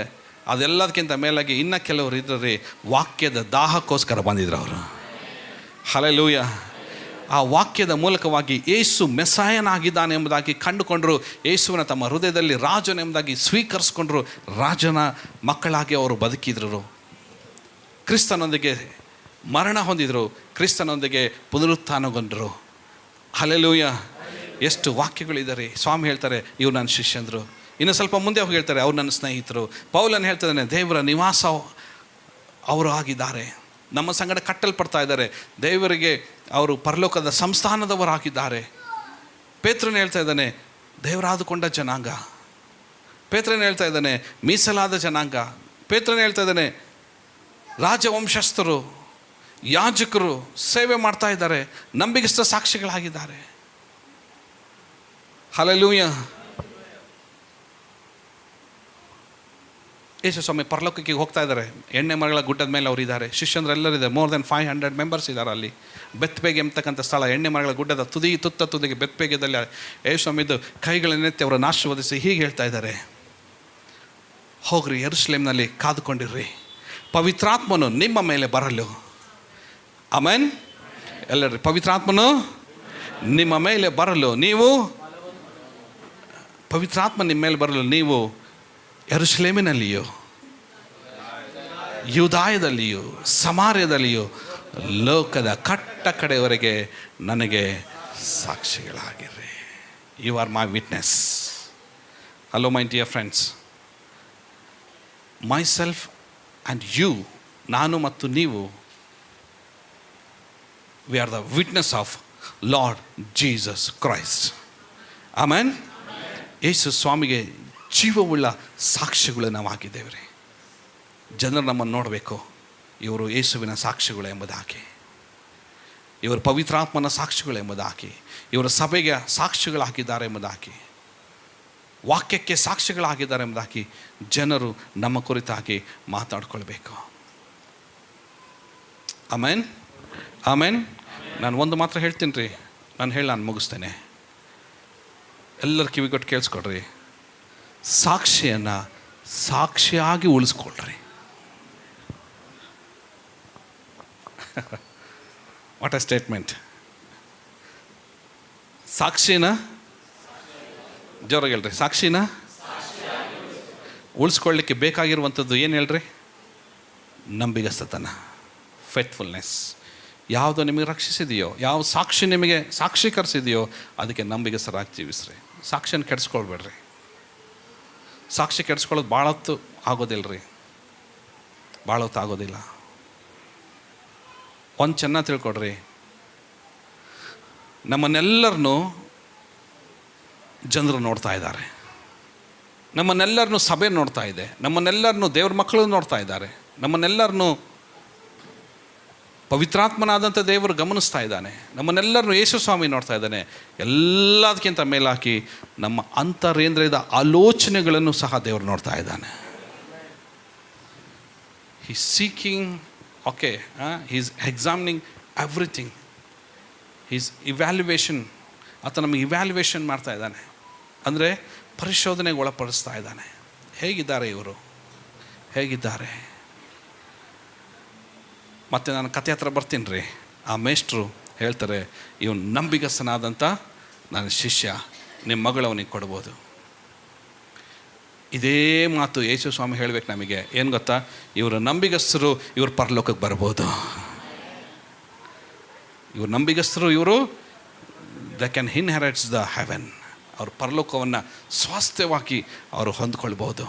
ಅದೆಲ್ಲದಕ್ಕಿಂತ ಮೇಲಾಗಿ ಇನ್ನು ಕೆಲವರು ಇದ್ದರೆ ವಾಕ್ಯದ ದಾಹಕ್ಕೋಸ್ಕರ ಬಂದಿದ್ರು ಅವರು. ಹಲ್ಲೆಲೂಯಾ. ಆ ವಾಕ್ಯದ ಮೂಲಕವಾಗಿ ಯೇಸು ಮೆಸ್ಸಾಯನಾಗಿದ್ದಾನೆ ಎಂಬುದಾಗಿ ಕಂಡುಕೊಂಡರು. ಯೇಸುವಿನ ತಮ್ಮ ಹೃದಯದಲ್ಲಿ ರಾಜನೆಂಬುದಾಗಿ ಸ್ವೀಕರಿಸ್ಕೊಂಡ್ರು. ರಾಜನ ಮಕ್ಕಳಾಗಿ ಅವರು ಬದುಕಿದ್ರು. ಕ್ರಿಸ್ತನೊಂದಿಗೆ ಮರಣ ಹೊಂದಿದರು, ಕ್ರಿಸ್ತನೊಂದಿಗೆ ಪುನರುತ್ಥಾನಗೊಂಡರು. ಹಲ್ಲೆಲೂಯಾ. ಎಷ್ಟು ವಾಕ್ಯಗಳಿದ್ದಾರೆ. ಸ್ವಾಮಿ ಹೇಳ್ತಾರೆ, ಇವ್ರು ನನ್ನ ಶಿಷ್ಯಂದರು. ಇನ್ನು ಸ್ವಲ್ಪ ಮುಂದೆ ಹೋಗಿ ಹೇಳ್ತಾರೆ, ಅವ್ರು ನನ್ನ ಸ್ನೇಹಿತರು. ಪೌಲನ್ ಹೇಳ್ತಾನೆ, ದೇವರ ನಿವಾಸ ಅವರು ಆಗಿದ್ದಾರೆ, ನಮ್ಮ ಸಂಗಡ ಕಟ್ಟಲ್ಪಡ್ತಾ ಇದ್ದಾರೆ, ದೇವರಿಗೆ ಅವರು ಪರಲೋಕದ ಸಂಸ್ಥಾನದವರಾಗಿದ್ದಾರೆ. ಪೇತ್ರನ ಹೇಳ್ತಾ ಇದ್ದಾನೆ, ದೇವರಾದುಕೊಂಡ ಜನಾಂಗ. ಪೇತ್ರನ ಹೇಳ್ತಾ ಇದ್ದಾನೆ, ಮೀಸಲಾದ ಜನಾಂಗ. ಪೇತ್ರನ ಹೇಳ್ತಾ ಇದ್ದಾನೆ, ರಾಜವಂಶಸ್ಥರು, ಯಾಜಕರು ಸೇವೆ ಮಾಡ್ತಾ ಇದ್ದಾರೆ, ನಂಬಿಗಸ್ತ ಸಾಕ್ಷಿಗಳಾಗಿದ್ದಾರೆ. ಹಲ್ಲೆಲೂಯಾ. ಯೇಸು ಸ್ವಾಮಿ ಪರಲೋಕಕ್ಕೆ ಹೋಗ್ತಾ ಇದ್ದಾರೆ. ಎಣ್ಣೆ ಮರಗಳ ಗುಡ್ಡದ ಮೇಲೆ ಅವರು ಇದ್ದಾರೆ, ಶಿಷ್ಯಂದ್ರೆಲ್ಲರಿದ್ದಾರೆ. ಮೋರ್ ದೆನ್ 500 ಮೆಂಬರ್ಸ್ ಇದ್ದಾರೆ ಅಲ್ಲಿ. ಬೆತ್ಬೇಗೆ ಎಂಬತಕ್ಕಂಥ ಸ್ಥಳ, ಎಣ್ಣೆ ಮರಗಳ ಗುಡ್ಡದ ತುದಿಗೆ ಬೆತ್ಬೇಗೆದಲ್ಲಿ ಯೇಸು ಸ್ವಾಮಿದು ಕೈಗಳನ್ನೆತ್ತಿ ಅವರನ್ನು ಆಶೀರ್ವದಿಸಿ ಹೀಗೆ ಹೇಳ್ತಾ ಇದ್ದಾರೆ, ಹೋಗ್ರಿ, ಯೆರೂಸಲೇಮಿನಲ್ಲಿ ಕಾದುಕೊಂಡಿರ್ರಿ, ಪವಿತ್ರಾತ್ಮನು ನಿಮ್ಮ ಮೇಲೆ ಬರಲು. ಆಮೆನ್. ಎಲ್ಲರಿ, ಪವಿತ್ರಾತ್ಮನು ನಿಮ್ಮ ಮೇಲೆ ಬರಲು ನೀವು, ಪವಿತ್ರಾತ್ಮ ನಿಮ್ಮ ಮೇಲೆ ಬರಲು ನೀವು ಯೆರೂಸಲೇಮಿನಲ್ಲಿಯೂ, ಯೂದಾಯದಲ್ಲಿಯೂ, ಸಮಾರ್ಯದಲ್ಲಿಯೂ, ಲೋಕದ ಕಟ್ಟ ಕಡೆಯವರೆಗೆ ನನಗೆ ಸಾಕ್ಷಿಗಳಾಗಿರ್ರಿ. You are my witness. Hello my dear friends, myself and you, ನಾನು ಮತ್ತು ನೀವು, we are the witness of Lord Jesus Christ. Amen. ಯೇಸು ಸ್ವಾಮಿಗೆ ಜೀವವುಳ್ಳ ಸಾಕ್ಷಿಗಳು ನಾವಾಗಿದ್ದೇವೆ ರೀ. ಜನರು ನಮ್ಮನ್ನು ನೋಡಬೇಕು, ಇವರು ಯೇಸುವಿನ ಸಾಕ್ಷಿಗಳು ಎಂಬುದಾಗಿ, ಇವರು ಪವಿತ್ರಾತ್ಮನ ಸಾಕ್ಷಿಗಳು ಎಂಬುದಾಗಿ, ಇವರು ಸಭೆಗೆ ಸಾಕ್ಷಿಗಳಾಗಿದ್ದಾರೆ ಎಂಬುದಾಗಿ, ವಾಕ್ಯಕ್ಕೆ ಸಾಕ್ಷಿಗಳಾಗಿದ್ದಾರೆ ಎಂಬುದಾಗಿ ಜನರು ನಮ್ಮ ಕುರಿತಾಗಿ ಮಾತಾಡ್ಕೊಳ್ಬೇಕು. ಆಮೇನ್, ಆಮೇನ್. ನಾನು ಒಂದು ಮಾತ್ರ ಹೇಳ್ತೀನಿ ರೀ, ನಾನು ಮುಗಿಸ್ತೇನೆ. ಎಲ್ಲರ ಕಿವಿಗೊಟ್ಟು ಕೇಳಿಸ್ಕೊಡ್ರಿ. ಸಾಕ್ಷಿಯನ್ನು ಸಾಕ್ಷಿಯಾಗಿ ಉಳಿಸ್ಕೊಳ್ರಿ. What a statement. ಸಾಕ್ಷಿನ ಜೋರಾಗಿ ಹೇಳ್ರಿ. ಸಾಕ್ಷಿನ ಉಳಿಸ್ಕೊಳ್ಳಿಕ್ಕೆ ಬೇಕಾಗಿರುವಂಥದ್ದು ಏನು ಹೇಳ್ರಿ? ನಂಬಿಗಸ್ತತನ, ಫೇತ್ಫುಲ್ನೆಸ್. ಯಾವುದು ನಿಮಗೆ ರಕ್ಷಿಸಿದೆಯೋ, ಯಾವ ಸಾಕ್ಷಿ ನಿಮಗೆ ಸಾಕ್ಷೀಕರಿಸಿದೆಯೋ ಅದಕ್ಕೆ ನಂಬಿಗಸ್ತರಾಗಿ ಜೀವಿಸ್ರಿ. ಸಾಕ್ಷಿಯನ್ನು ಕೆಡಿಸ್ಕೊಳ್ಬೇಡ್ರಿ. ಸಾಕ್ಷಿ ಕೆಡಿಸ್ಕೊಳ್ಳೋದು ಭಾಳ ಹೊತ್ತು ಆಗೋದಿಲ್ಲ ರೀ, ಭಾಳ ಹೊತ್ತು ಆಗೋದಿಲ್ಲ. ಒಂದು ಚೆನ್ನಾಗಿ ತಿಳ್ಕೊಡ್ರಿ, ನಮ್ಮನ್ನೆಲ್ಲರನ್ನೂ ಜನರು ನೋಡ್ತಾ ಇದ್ದಾರೆ, ನಮ್ಮನ್ನೆಲ್ಲರನ್ನೂ ಸಭೆ ನೋಡ್ತಾ ಇದೆ, ನಮ್ಮನ್ನೆಲ್ಲರನ್ನೂ ದೇವ್ರ ಮಕ್ಕಳು ನೋಡ್ತಾ ಇದ್ದಾರೆ, ನಮ್ಮನ್ನೆಲ್ಲರನ್ನೂ ಪವಿತ್ರಾತ್ಮನಾದಂಥ ದೇವರು ಗಮನಿಸ್ತಾ ಇದ್ದಾನೆ, ನಮ್ಮನ್ನೆಲ್ಲರನ್ನೂ ಯೇಸು ಸ್ವಾಮಿ ನೋಡ್ತಾ ಇದ್ದಾನೆ. ಎಲ್ಲದಕ್ಕಿಂತ ಮೇಲಾಕಿ ನಮ್ಮ ಅಂತರೇಂದ್ರಿಯದ ಆಲೋಚನೆಗಳನ್ನು ಸಹ ದೇವರು ನೋಡ್ತಾ ಇದ್ದಾನೆ. He's seeking, okay, he's examining everything. He's evaluation, ಆತ ನಮಗೆ ಇವ್ಯಾಲ್ಯುವೇಷನ್ ಮಾಡ್ತಾ ಇದ್ದಾನೆ. ಅಂದರೆ ಪರಿಶೋಧನೆಗೆ ಒಳಪಡಿಸ್ತಾ ಇದ್ದಾನೆ. ಹೇಗಿದ್ದಾರೆ ಇವರು, ಹೇಗಿದ್ದಾರೆ. ಮತ್ತು ನಾನು ಕತೆ ಹತ್ರ ಬರ್ತೀನಿ ರೀ. ಆ ಮೇಷ್ಟ್ರು ಹೇಳ್ತಾರೆ, ಇವನು ನಂಬಿಗಸ್ತನಾದಂಥ ನನ್ನ ಶಿಷ್ಯ, ನಿಮ್ಮ ಮಗಳು ಅವನಿಗೆ ಕೊಡ್ಬೋದು. ಇದೇ ಮಾತು ಯೇಸು ಸ್ವಾಮಿ ಹೇಳ್ಬೇಕು ನಮಗೆ. ಏನು ಗೊತ್ತಾ? ಇವರು ನಂಬಿಗಸ್ತರು, ಇವರು ಪರಲೋಕಕ್ಕೆ ಬರ್ಬೋದು. ಇವರು ನಂಬಿಗಸ್ತರು, ಇವರು ದ ಕ್ಯಾನ್ ಇನ್ಹೆರಿಟ್ಸ್ ದ ಹೆವೆನ್. ಅವರು ಪರಲೋಕವನ್ನು ಸ್ವಾಸ್ಥ್ಯವಾಗಿ ಅವರು ಹೊಂದ್ಕೊಳ್ಬೋದು.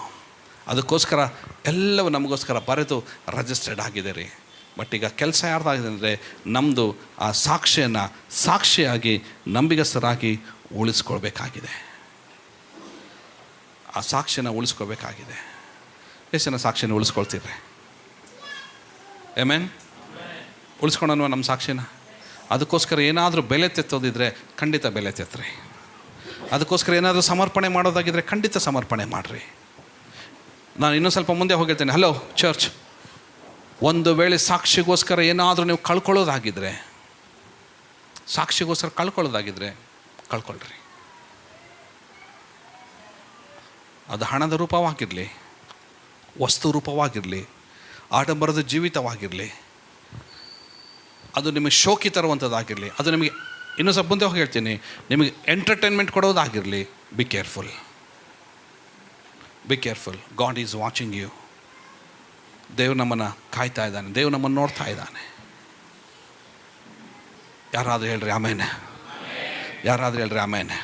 ಅದಕ್ಕೋಸ್ಕರ ಎಲ್ಲವೂ ನಮಗೋಸ್ಕರ ಬರೆದು ರಿಜಿಸ್ಟರ್ಡ್ ಆಗಿದೆ ರೀ. ಬಟ್ ಈಗ ಕೆಲಸ ಯಾರ್ದಾಗಿದೆ ಅಂದರೆ ನಮ್ಮದು ಆ ಸಾಕ್ಷಿಯನ್ನು ಸಾಕ್ಷಿಯಾಗಿ ನಂಬಿಗಸ್ತರಾಗಿ ಉಳಿಸ್ಕೊಳ್ಬೇಕಾಗಿದೆ. ಆ ಸಾಕ್ಷಿನ ಉಳಿಸ್ಕೊಳ್ಬೇಕಾಗಿದೆ. ಎಷ್ಟು ಜನ ಸಾಕ್ಷಿನ ಉಳಿಸ್ಕೊಳ್ತೀರಿ? ಆಮೆನ್. ಉಳಿಸ್ಕೊಳೋಣ ನಮ್ಮ ಸಾಕ್ಷಿನ. ಅದಕ್ಕೋಸ್ಕರ ಏನಾದರೂ ಬೆಲೆ ತೆತ್ತೋದಿದ್ರೆ ಖಂಡಿತ ಬೆಲೆ ತೆತ್ತರಿ. ಅದಕ್ಕೋಸ್ಕರ ಏನಾದರೂ ಸಮರ್ಪಣೆ ಮಾಡೋದಾಗಿದ್ದರೆ ಖಂಡಿತ ಸಮರ್ಪಣೆ ಮಾಡಿರಿ. ನಾನು ಇನ್ನೂ ಸ್ವಲ್ಪ ಮುಂದೆ ಹೋಗಿರ್ತೇನೆ. ಹಲೋ ಚರ್ಚ್, ಒಂದು ವೇಳೆ ಸಾಕ್ಷಿಗೋಸ್ಕರ ಏನಾದರೂ ನೀವು ಕಳ್ಕೊಳ್ಳೋದಾಗಿದ್ದರೆ, ಸಾಕ್ಷಿಗೋಸ್ಕರ ಕಳ್ಕೊಳ್ಳೋದಾಗಿದ್ದರೆ ಕಳ್ಕೊಳ್ರಿ. ಅದು ಹಣದ ರೂಪವಾಗಿರಲಿ, ವಸ್ತು ರೂಪವಾಗಿರಲಿ, ಆಡಂಬರದ ಜೀವಿತವಾಗಿರಲಿ, ಅದು ನಿಮಗೆ ಶೋಕಿ ತರುವಂಥದ್ದಾಗಿರಲಿ, ಅದು ನಿಮಗೆ ಇನ್ನೂ ಸ್ವಲ್ಪ ಮುಂದೆ ಹೋಗಿ ಹೇಳ್ತೀನಿ, ನಿಮಗೆ ಎಂಟರ್ಟೈನ್ಮೆಂಟ್ ಕೊಡೋದಾಗಿರಲಿ, be careful, be careful. God is watching you. ದೇವ್ರು ನಮ್ಮನ್ನು ಕಾಯ್ತಾ ಇದ್ದಾನೆ, ದೇವ್ರು ನಮ್ಮನ್ನು ನೋಡ್ತಾ ಇದ್ದಾನೆ. ಯಾರಾದರೂ ಹೇಳ್ರಿ ಆಮೇನೆ, ಯಾರಾದರೂ ಹೇಳ್ರಿ ಆಮೇನೆ.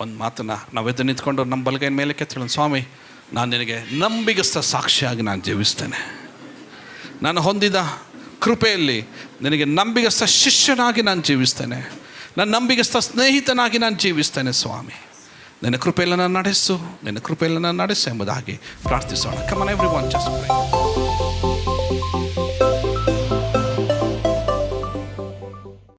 ಒಂದು ಮಾತನ್ನು ನಾವೆದ್ದು ನಿಂತ್ಕೊಂಡು ನಮ್ಮ ಬಲಗೈನ ಮೇಲೆ ಕೆತ್ತೇಳೋಣ, ಸ್ವಾಮಿ ನಾನು ನಿನಗೆ ನಂಬಿಗಸ್ತ ಸಾಕ್ಷಿಯಾಗಿ ನಾನು ಜೀವಿಸ್ತೇನೆ. ನಾನು ಹೊಂದಿದ ಕೃಪೆಯಲ್ಲಿ ನಿನಗೆ ನಂಬಿಗಸ್ತ ಶಿಷ್ಯನಾಗಿ ನಾನು ಜೀವಿಸ್ತೇನೆ, ನನ್ನ ನಂಬಿಗಸ್ತ ಸ್ನೇಹಿತನಾಗಿ ನಾನು ಜೀವಿಸ್ತೇನೆ. ಸ್ವಾಮಿ ನಿನ್ನ ಕೃಪೆಯನ್ನು ನಾನು ನಡೆಸು, ನಿನ್ನ ಕೃಪೆಯನ್ನು ನಾನು ನಡೆಸು ಎಂಬುದಾಗಿ ಪ್ರಾರ್ಥಿಸೋಣ. Come on everyone, just pray.